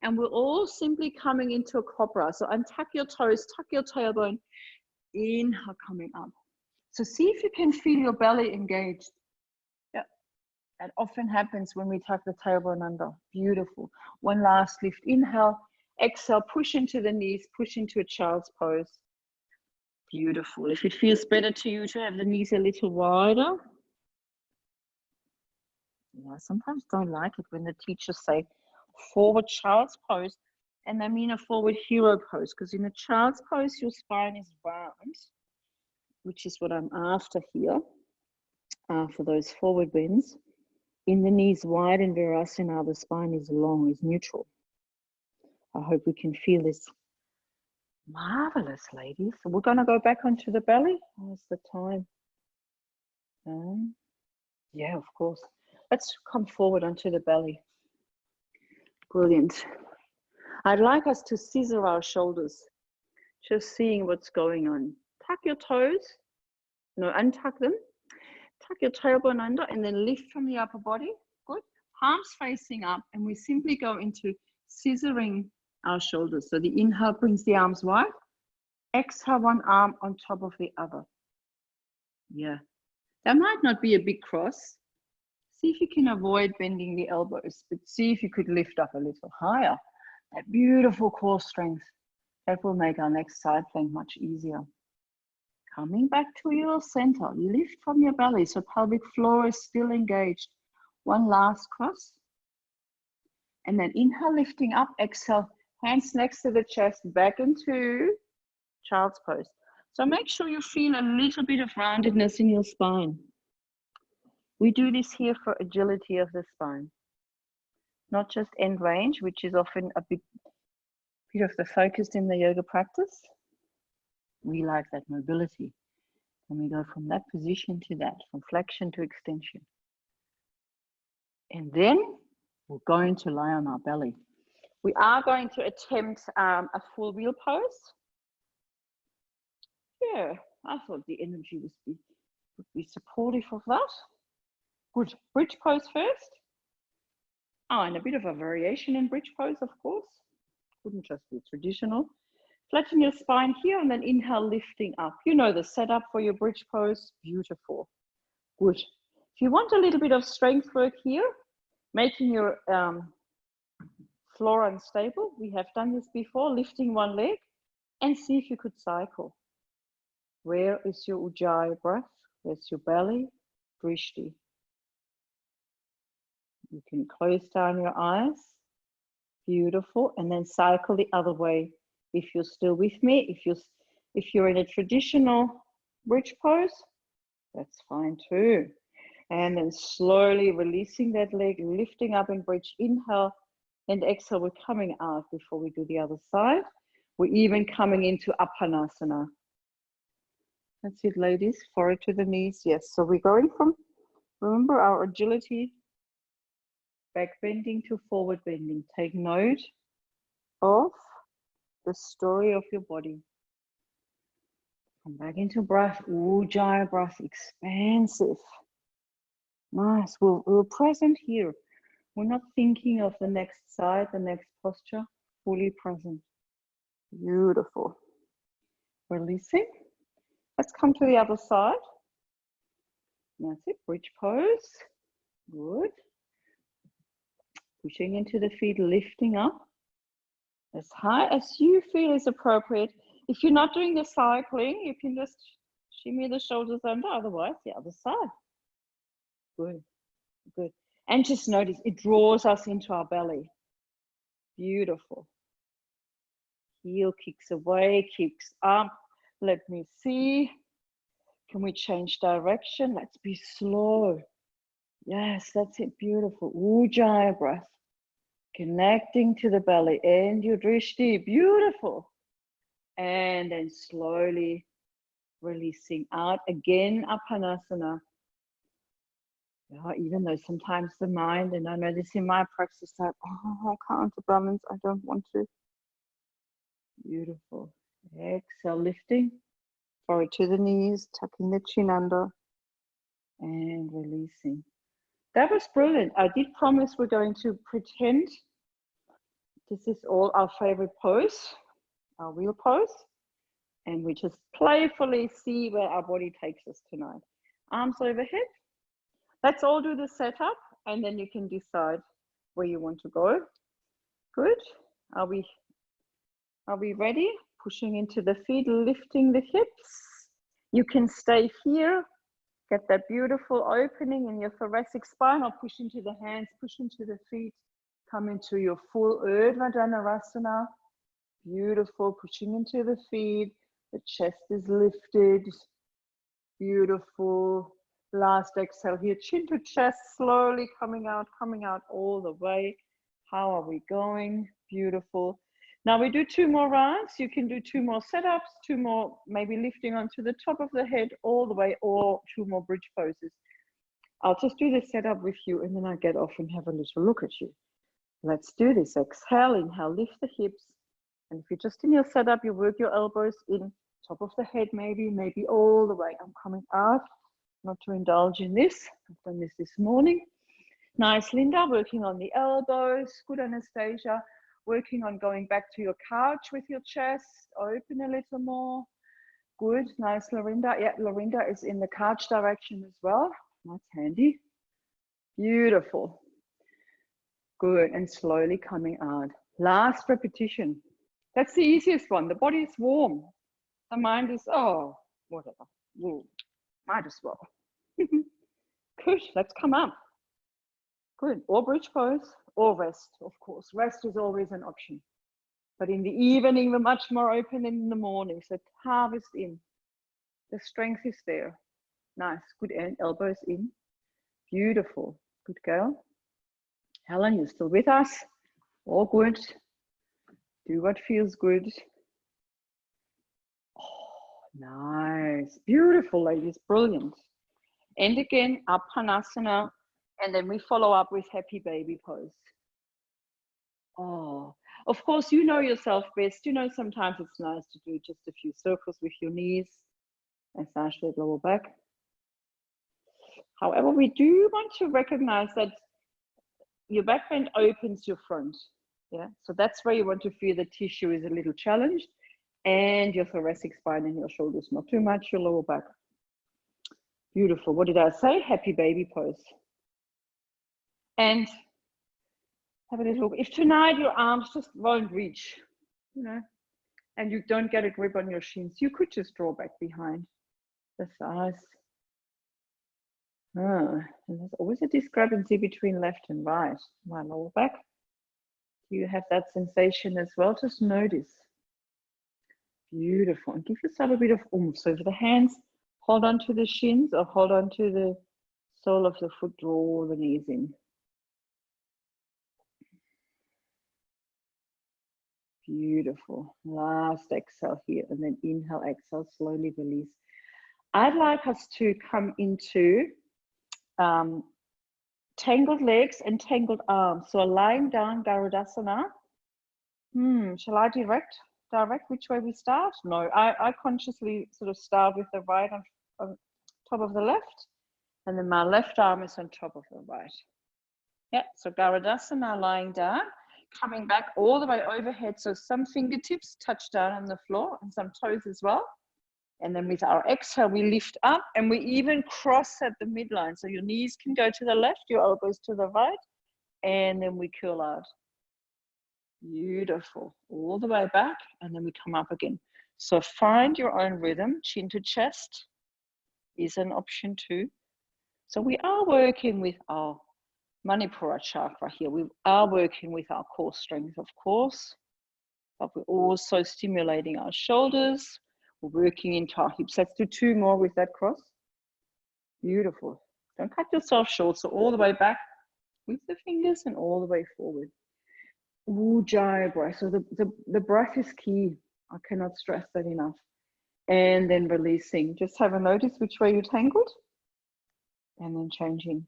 And we're all simply coming into a cobra. So untuck your toes, tuck your tailbone, inhale, coming up. So see if you can feel your belly engaged. Yeah, that often happens when we tuck the tailbone under. Beautiful. One last lift, inhale, exhale, push into the knees, push into a child's pose. Beautiful. If it feels better to you to have the knees a little wider. I sometimes don't like it when the teachers say forward child's pose and they mean a forward hero pose, because in a child's pose your spine is round, which is what I'm after here for those forward bends. In the knees wide in Virasana, the spine is long, is neutral. I hope we can feel this. Marvelous, ladies. So we're going to go back onto the belly. How's the time? Yeah, of course. Let's come forward onto the belly. Brilliant. I'd like us to scissor our shoulders, just seeing what's going on. Tuck your toes, no, untuck them. Tuck your tailbone under and then lift from the upper body. Good. Palms facing up, and we simply go into scissoring our shoulders. So the inhale brings the arms wide. Exhale, one arm on top of the other. Yeah. That might not be a big cross. See if you can avoid bending the elbows, but see if you could lift up a little higher. That beautiful core strength. That will make our next side plank much easier. Coming back to your center, lift from your belly so pelvic floor is still engaged. One last cross. And then inhale, lifting up, exhale, hands next to the chest, back into child's pose. So make sure you feel a little bit of roundedness in your spine. We do this here for agility of the spine, not just end range, which is often a bit of the focus in the yoga practice. We like that mobility. And we go from that position to that, from flexion to extension. And then we're going to lie on our belly. We are going to attempt a full wheel pose. Yeah, I thought the energy would be supportive of that. Good. Bridge pose first. Oh, and a bit of a variation in bridge pose, of course. Couldn't just be traditional. Flatten your spine here and then inhale, lifting up. You know the setup for your bridge pose. Beautiful. Good. If you want a little bit of strength work here, making your floor unstable. We have done this before, lifting one leg and see if you could cycle. Where is your Ujjayi breath? Where's your belly? Drishti. You can close down your eyes. Beautiful. And then cycle the other way. If you're still with me, if you're in a traditional bridge pose, that's fine too. And then slowly releasing that leg, lifting up in bridge. Inhale and exhale. We're coming out before we do the other side. We're even coming into Apanasana. That's it, ladies. Forward to the knees. Yes. So we're going from, remember our agility, back bending to forward bending. Take note of the story of your body. Come back into breath. Ujjayi breath, expansive. Nice. We're present here. We're not thinking of the next side, the next posture. Fully present. Beautiful. Releasing. Let's come to the other side. That's it. Bridge pose. Good. Pushing into the feet, lifting up as high as you feel is appropriate. If you're not doing the cycling, you can just shimmy the shoulders under, otherwise the other side. Good, good. And just notice it draws us into our belly. Beautiful. Heel kicks away, kicks up. Let me see. Can we change direction? Let's be slow. Yes, that's it. Beautiful. Ujjayi breath. Connecting to the belly and your drishti. Beautiful. And then slowly releasing out. Again, Apanasana. Yeah, even though sometimes the mind, and I know this in my practice, like, oh, I can't balance, I don't want to. Beautiful. Exhale, lifting. Forward to the knees, tucking the chin under and releasing. That was brilliant. I did promise we're going to pretend this is all our favorite pose, our wheel pose, and we just playfully see where our body takes us tonight. Arms overhead. Let's all do the setup and then you can decide where you want to go. Good. Are we ready? Pushing into the feet, lifting the hips. You can stay here. Get that beautiful opening in your thoracic spine, or push into the hands, push into the feet. Come into your full Urdhva Dhanurasana. Beautiful. Pushing into the feet. The chest is lifted. Beautiful. Last exhale here. Chin to chest. Slowly coming out all the way. How are we going? Beautiful. Now we do 2 more rounds. You can do 2 more setups, 2 more, maybe lifting onto the top of the head all the way, or 2 more bridge poses. I'll just do the setup with you and then I get off and have a little look at you. Let's do this. Exhale, inhale, lift the hips. And if you're just in your setup, you work your elbows in, top of the head maybe all the way. I'm coming out, not to indulge in this. I've done this morning. Nice, Linda, working on the elbows. Good, Anastasia. working on going back to your couch with your chest. Open a little more. Good, nice, Lorinda. Yeah, Lorinda is in the couch direction as well. That's handy. Beautiful. Good, and slowly coming out. Last repetition. That's the easiest one. The body is warm. The mind is, oh, whatever. Ooh, might as well. Good, let's come up. Good, or bridge pose, or rest, of course. Rest is always an option. But in the evening, we're much more open than in the morning. So harvest in. The strength is there. Nice, good, and elbows in. Beautiful, good girl. Helen, you're still with us. All good. Do what feels good. Oh, nice, beautiful, ladies, brilliant. And again, Apanasana, and then we follow up with happy baby pose. Oh, of course, you know yourself best. You know, sometimes it's nice to do just a few circles with your knees, massage the lower back. However, we do want to recognize that your back bend opens your front. Yeah, so that's where you want to feel the tissue is a little challenged, and your thoracic spine and your shoulders, not too much, your lower back. Beautiful. What did I say? Happy baby pose. And have a little look. If tonight your arms just won't reach, you know, and you don't get a grip on your shins, you could just draw back behind the thighs. And there's always a discrepancy between left and right. My lower back. Do you have that sensation as well? Just notice. Beautiful. And give yourself a bit of oomph. So for the hands, hold on to the shins or hold on to the sole of the foot, draw the knees in. Beautiful. Last exhale here, and then inhale, exhale, slowly release. I'd like us to come into tangled legs and tangled arms. So lying down, Garudasana. Shall I direct which way we start? No, I consciously sort of start with the right on top of the left, and then my left arm is on top of the right. Yeah, so Garudasana, lying down, coming back all the way overhead. So some fingertips touch down on the floor and some toes as well. And then with our exhale, we lift up and we even cross at the midline. So your knees can go to the left, your elbows to the right, and then we curl out. Beautiful. All the way back, and then we come up again. So find your own rhythm. Chin to chest is an option too. So we are working with our Manipura chakra here. We are working with our core strength, of course, but we're also stimulating our shoulders. We're working into our hips. Let's do two more with that cross. Beautiful. Don't cut yourself short. So all the way back with the fingers and all the way forward. Ujjayi breath. So the breath is key. I cannot stress that enough. And then releasing. Just have a notice which way you tangled. And then changing.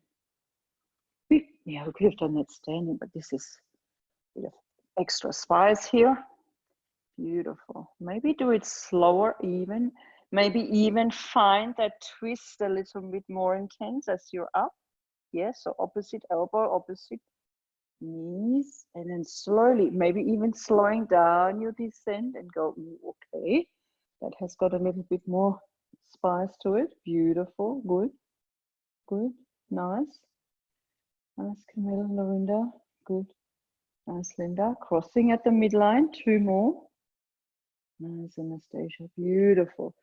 Yeah, we could have done that standing, but this is a bit of extra spice here. Beautiful. Maybe do it slower even. Maybe even find that twist a little bit more intense as you're up. Yes, so opposite elbow, opposite knees, and then slowly, maybe even slowing down your descent and go, okay, that has got a little bit more spice to it. Beautiful, good, good, nice. Nice, Camilla, Lorinda, good. Nice, Linda. Crossing at the midline, two more. Nice, Anastasia, beautiful.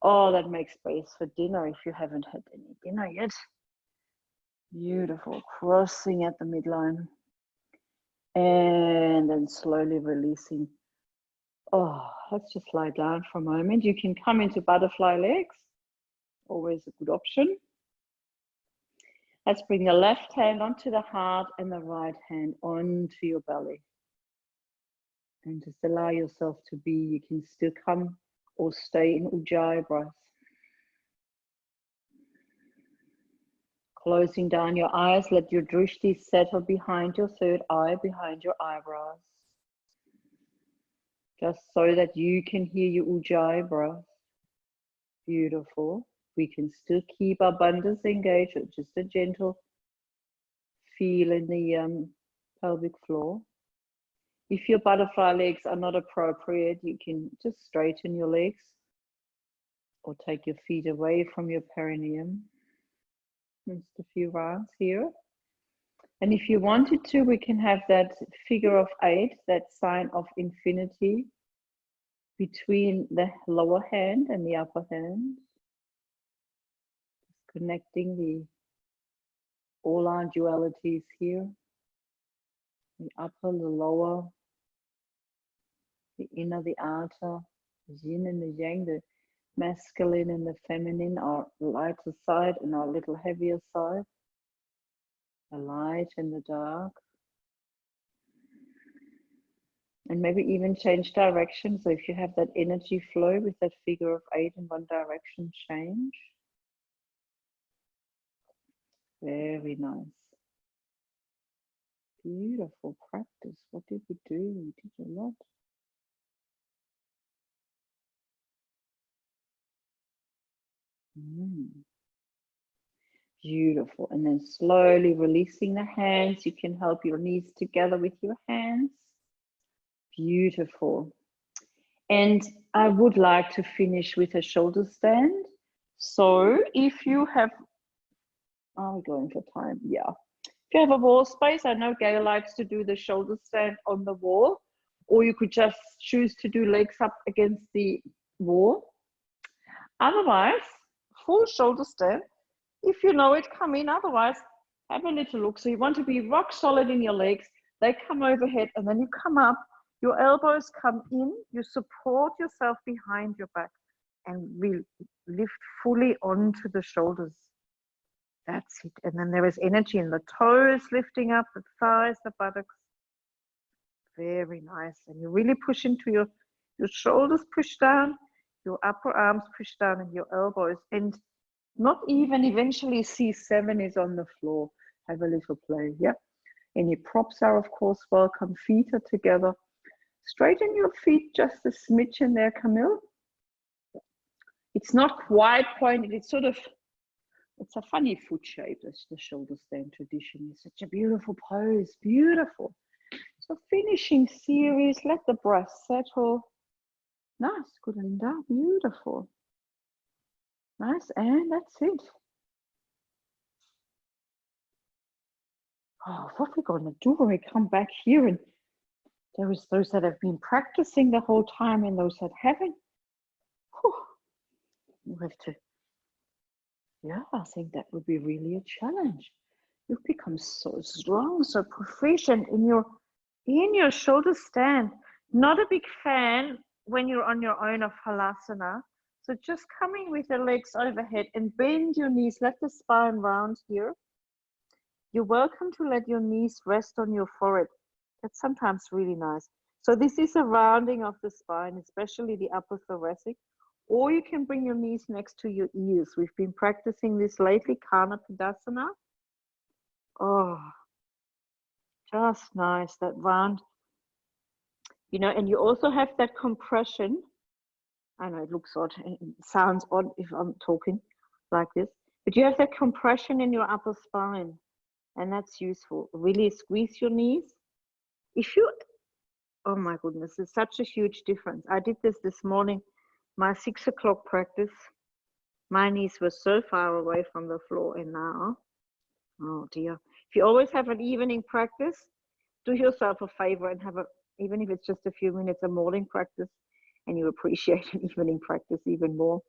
Oh, that makes space for dinner if you haven't had any dinner yet. Beautiful, crossing at the midline. And then slowly releasing. Oh, let's just lie down for a moment. You can come into butterfly legs, always a good option. Let's bring the left hand onto the heart and the right hand onto your belly. And just allow yourself to be. You can still come or stay in Ujjayi breath. Closing down your eyes, let your drishti settle behind your third eye, behind your eyebrows. Just so that you can hear your Ujjayi breath. Beautiful. We can still keep our bandhas engaged, just a gentle feel in the pelvic floor. If your butterfly legs are not appropriate, you can just straighten your legs or take your feet away from your perineum. Just a few rounds here. And if you wanted to, we can have that figure of 8, that sign of infinity between the lower hand and the upper hand. Just connecting all our dualities here. The upper, the lower, the inner, the outer, the yin and the yang, the masculine and the feminine, our lighter side and our little heavier side, the light and the dark. And maybe even change direction. So if you have that energy flow with that figure of 8 in one direction, change. Very nice. Beautiful practice. What did we do? We did a lot. Beautiful. And then slowly releasing the hands. You can help your knees together with your hands. Beautiful. And I would like to finish with a shoulder stand. So if you have, are we going for time? Yeah. If you have a wall space, I know Gail likes to do the shoulder stand on the wall, or you could just choose to do legs up against the wall. Otherwise, full shoulder stand. If you know it, come in. Otherwise, have a little look. So you want to be rock solid in your legs. They come overhead and then you come up. Your elbows come in. You support yourself behind your back and we lift fully onto the shoulders. That's it. And then there is energy in the toes lifting up, the thighs, the buttocks. Very nice. And you really push into your shoulders, push down, your upper arms push down, and your elbows. And not even eventually C7 is on the floor. Have a little play. Yeah. Any props are, of course, welcome. Feet are together. Straighten your feet just a smidge in there, Camille. It's not quite pointed. It's sort of, it's a funny foot shape. That's the shoulder stand tradition. It's such a beautiful pose. Beautiful. So finishing series. Let the breath settle. Nice. Good, Linda. Beautiful. Nice. And that's it. Oh, what we're going to do when we come back here, and there is those that have been practicing the whole time and those that haven't. Whew. You have to, yeah, I think that would be really a challenge. You've become so strong, so proficient in your shoulder stand. Not a big fan when you're on your own of halasana. So just coming with the legs overhead and bend your knees, let the spine round here. You're welcome to let your knees rest on your forehead. That's sometimes really nice. So this is a rounding of the spine, especially the upper thoracic. Or you can bring your knees next to your ears. We've been practicing this lately, Kanapidasana. Oh, just nice, that round. You know, and you also have that compression. I know it looks odd, it sounds odd if I'm talking like this, but you have that compression in your upper spine, and that's useful. Really squeeze your knees. If you, oh my goodness, it's such a huge difference. I did this morning, my 6 o'clock practice. My knees were so far away from the floor, and now, oh dear. If you always have an evening practice, do yourself a favor and have even if it's just a few minutes, a morning practice, and you appreciate an evening practice even more.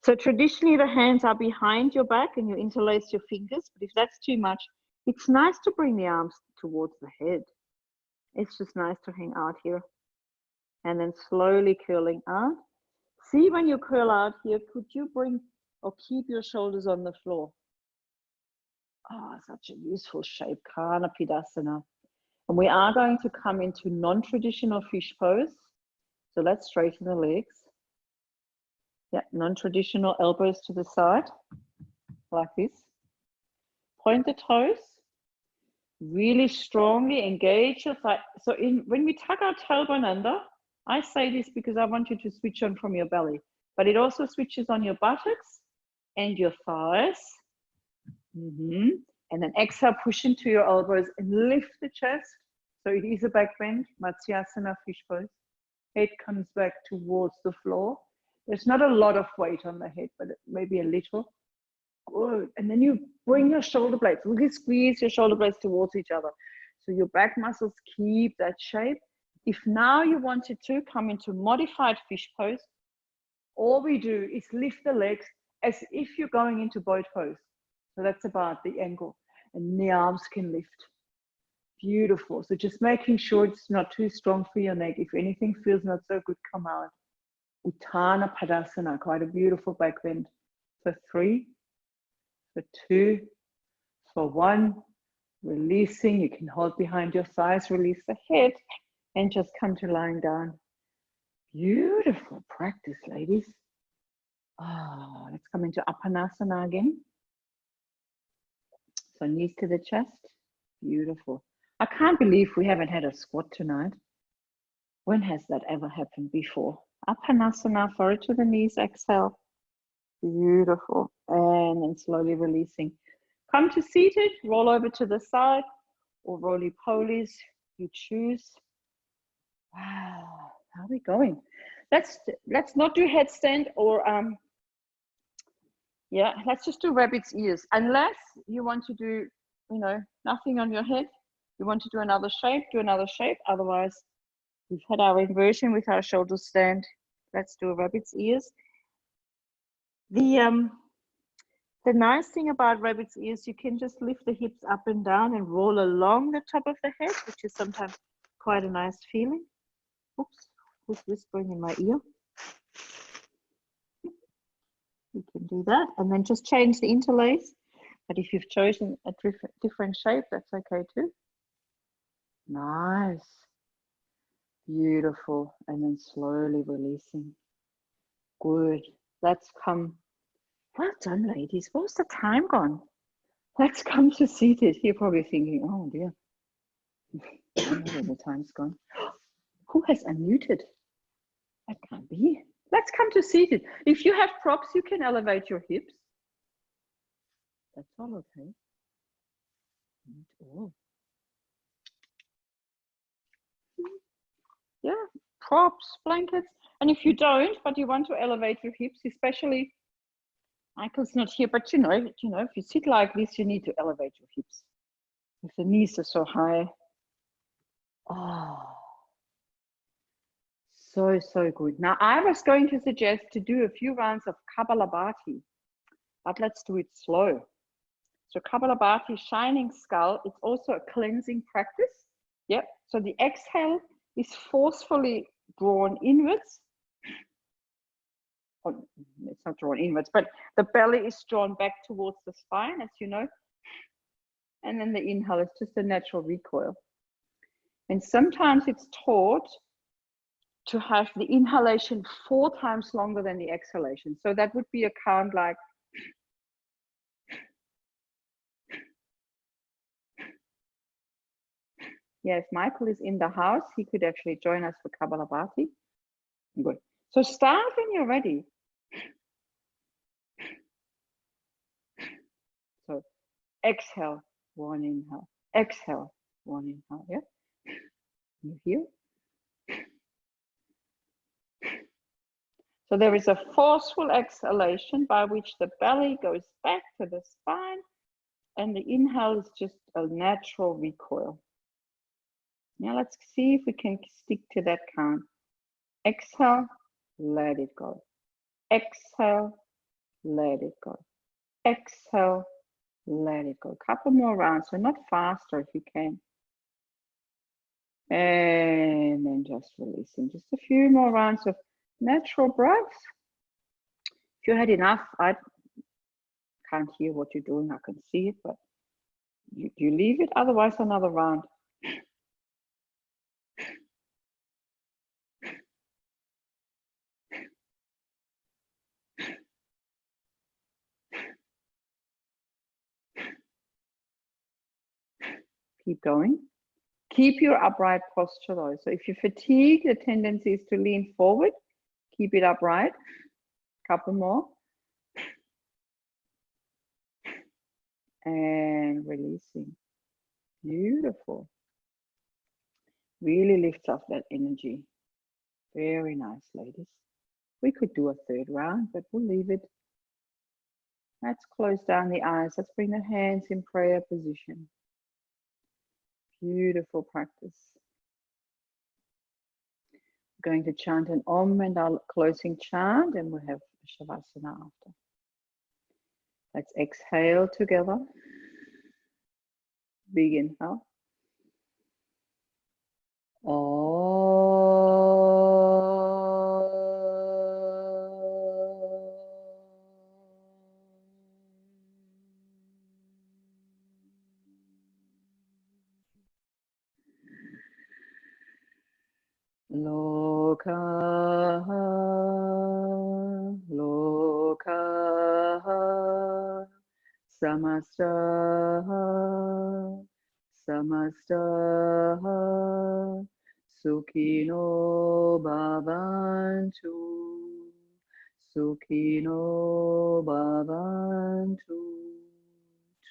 So traditionally the hands are behind your back and you interlace your fingers, but if that's too much, it's nice to bring the arms towards the head. It's just nice to hang out here. And then slowly curling out. See, when you curl out here, could you bring or keep your shoulders on the floor? Oh, such a useful shape, Kanapidasana. And we are going to come into non-traditional fish pose. So let's straighten the legs. Yeah, non-traditional elbows to the side, like this. Point the toes. Really strongly engage your thigh. So when we tuck our tailbone under, I say this because I want you to switch on from your belly, but it also switches on your buttocks and your thighs. And then exhale, push into your elbows and lift the chest. So it is a back bend, Matsyasana, fish pose. Head comes back towards the floor. There's not a lot of weight on the head, but maybe a little. Good. And then you bring your shoulder blades, really squeeze your shoulder blades towards each other. So your back muscles keep that shape. If now you wanted to come into modified fish pose, all we do is lift the legs as if you're going into boat pose. So that's about the angle. And the arms can lift. Beautiful. So just making sure it's not too strong for your neck. If anything feels not so good, come out. Uttana Padasana, quite a beautiful back bend. For 3, for 2, for 1. Releasing. You can hold behind your thighs, release the head, and just come to lying down. Beautiful practice, ladies. Oh, let's come into Apanasana again. So knees to the chest. Beautiful. I can't believe we haven't had a squat tonight. When has that ever happened before? Apanasana, forward to the knees, exhale. Beautiful. And then slowly releasing. Come to seated, roll over to the side, or roly-polies, you choose. Wow, how are we going? Let's not do headstand or yeah, let's just do rabbit's ears. Unless you want to do, you know, nothing on your head. You want to do another shape, do another shape. Otherwise, we've had our inversion with our shoulders stand. Let's do a rabbit's ears. The nice thing about rabbit's ears, you can just lift the hips up and down and roll along the top of the head, which is sometimes quite a nice feeling. Oops, who's whispering in my ear? You can do that, and then just change the interlace. But if you've chosen a different shape, that's okay too. Nice. Beautiful. And then slowly releasing. Good. Let's come. Well done, ladies. Where's the time gone? Let's come to seated. You're probably thinking, oh dear. I know where the time's gone. Who has unmuted? That can't be. Let's come to seated. If you have props, you can elevate your hips. That's all okay. Oh. Yeah, props, blankets. And if you don't, but you want to elevate your hips, especially Michael's not here, but you know, if you sit like this, you need to elevate your hips. If the knees are so high. Oh, so good. Now, I was going to suggest to do a few rounds of Kapalabhati, but let's do it slow. So Kapalabhati, shining skull, it's also a cleansing practice. Yep. So the exhale is forcefully drawn inwards. Oh, it's not drawn inwards, but the belly is drawn back towards the spine, as you know. And then the inhale is just a natural recoil. And sometimes it's taught to have the inhalation 4 times longer than the exhalation. So that would be a count like yeah, if Michael is in the house, he could actually join us for Kapalabhati. Good. So start when you're ready. So exhale, 1 inhale. Exhale, 1 inhale. Yeah. You hear? So there is a forceful exhalation by which the belly goes back to the spine, and the inhale is just a natural recoil. Now let's see if we can stick to that count. Exhale, let it go. Exhale, let it go. Exhale, let it go. Couple more rounds, so not faster if you can. And then just releasing. Just a few more rounds of natural breaths. If you had enough, I can't hear what you're doing. I can see it, but you leave it. Otherwise, another round. Keep going. Keep your upright posture though. So if you fatigue, the tendency is to lean forward. Keep it upright. Couple more. And releasing. Beautiful. Really lifts off that energy. Very nice, ladies. We could do a third round, but we'll leave it. Let's close down the eyes. Let's bring the hands in prayer position. Beautiful practice. We're going to chant an Om and our closing chant, and we'll have Shavasana after. Let's exhale together. Big inhale. Lokaha, lokaha, samastaha, samastaha, sukhino bhavantu, sukhino bhavantu.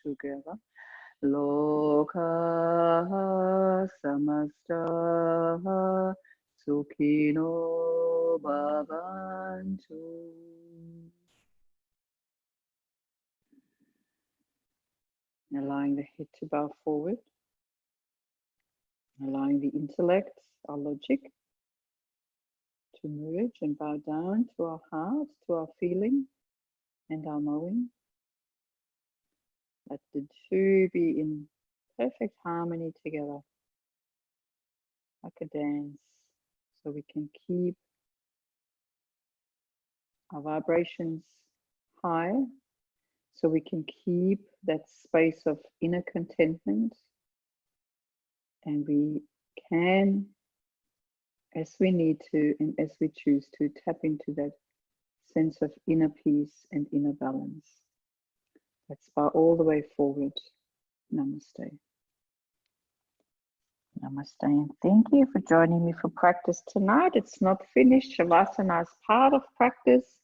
Together. Lokaha samastaha sukhino bhavantu. Allowing the head to bow forward. Allowing the intellect, our logic, to merge and bow down to our heart, to our feeling and our knowing. Let the two be in perfect harmony together, like a dance, so we can keep our vibrations high, so we can keep that space of inner contentment, and we can, as we need to and as we choose to, tap into that sense of inner peace and inner balance. Let's bow all the way forward. Namaste. Namaste, and thank you for joining me for practice tonight. It's not finished. Shavasana is part of practice.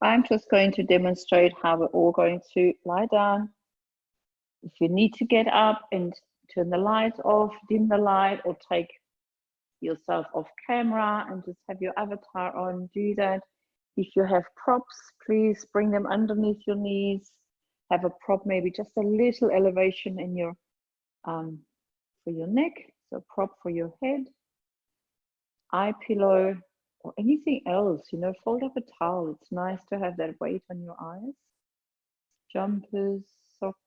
I'm just going to demonstrate how we're all going to lie down. If you need to get up and turn the light off, dim the light, or take yourself off camera and just have your avatar on, do that. If you have props, please bring them underneath your knees. Have a prop, maybe just a little elevation in your for your neck, so a prop for your head, eye pillow, or anything else. You know, fold up a towel. It's nice to have that weight on your eyes. Jumpers, socks,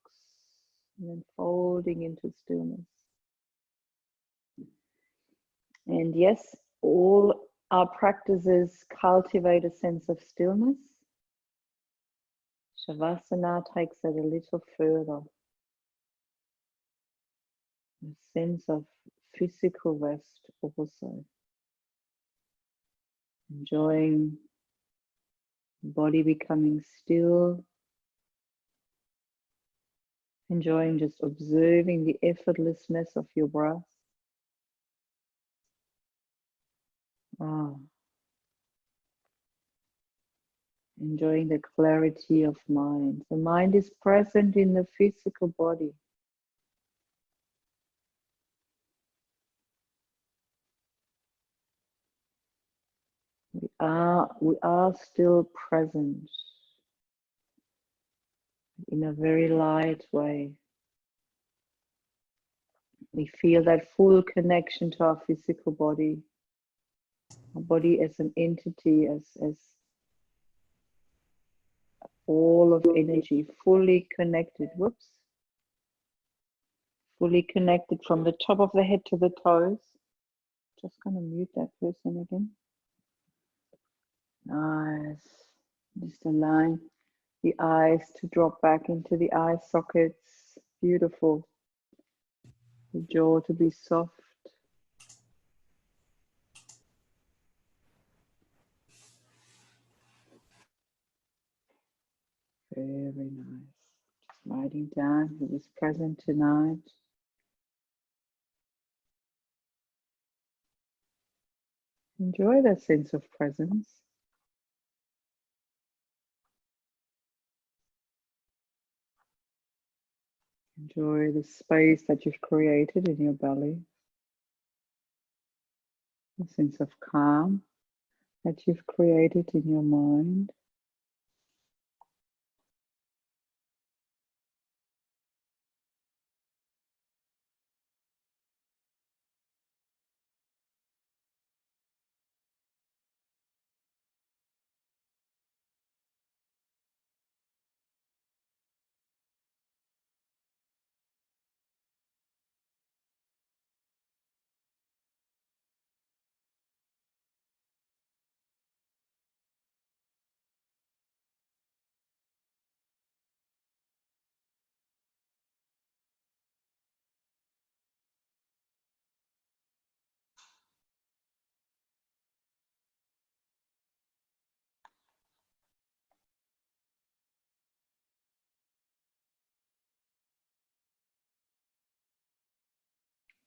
and then folding into stillness. And yes, all our practices cultivate a sense of stillness. Shavasana takes it a little further. A sense of physical rest also. Enjoying the body becoming still. Enjoying just observing the effortlessness of your breath. Enjoying the clarity of mind. The mind is present in the physical body. We are still present in a very light way. We feel that full connection to our physical body. Our body as an entity, as all of energy, fully connected. Whoops. Fully connected from the top of the head to the toes. Just going to mute that person again. Nice. Just allowing the eyes to drop back into the eye sockets. Beautiful. The jaw to be soft. Very nice. Just writing down who is present tonight. Enjoy that sense of presence. Enjoy the space that you've created in your belly. a sense of calm that you've created in your mind.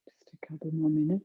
Just a couple more minutes.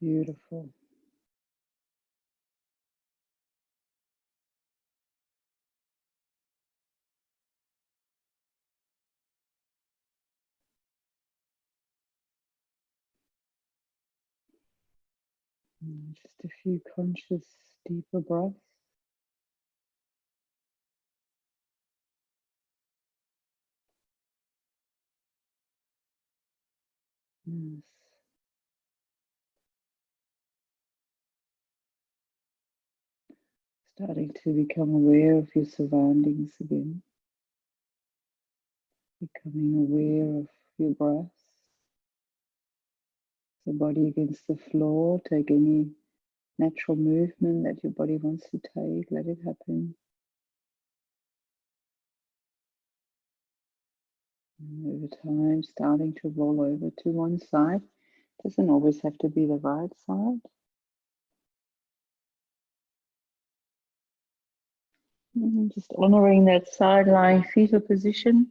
Beautiful. Just a few conscious, deeper breaths. Yes. Starting to become aware of your surroundings again. Becoming aware of your breath. The body against the floor. Take any natural movement that your body wants to take. Let it happen. And over time, starting to roll over to one side. Doesn't always have to be the right side. And just honoring that side lying fetal position.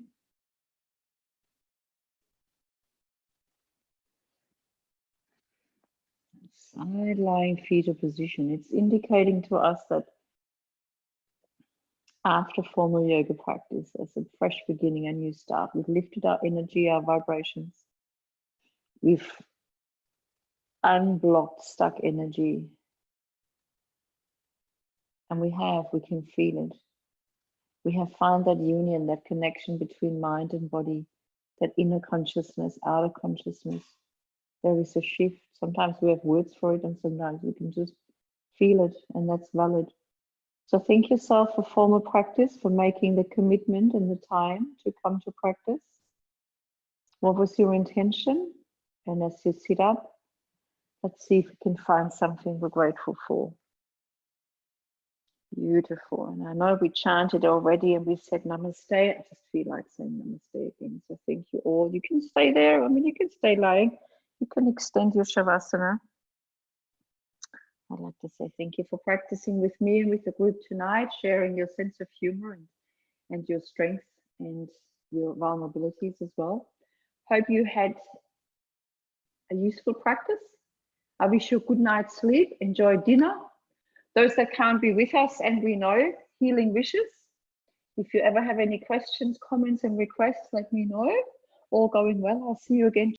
Side lying fetal position. It's indicating to us that after formal yoga practice, as a fresh beginning, a new start, we've lifted our energy, our vibrations. We've unblocked stuck energy. And we can feel it. We have found that union, that connection between mind and body, that inner consciousness, outer consciousness. There is a shift. Sometimes we have words for it, and sometimes we can just feel it, and that's valid. So thank yourself for formal practice, for making the commitment and the time to come to practice. What was your intention? And as you sit up, let's see if we can find something we're grateful for. Beautiful. And I know we chanted already and we said Namaste. I just feel like saying Namaste again. So thank you all. You can stay there. I mean, you can stay lying. You can extend your Shavasana. I'd like to say thank you for practicing with me and with the group tonight, sharing your sense of humor and your strengths and your vulnerabilities as well. Hope you had a useful practice. I wish you a good night's sleep. Enjoy dinner. Those that can't be with us, and we know, healing wishes. If you ever have any questions, comments, and requests, let me know. All going well. I'll see you again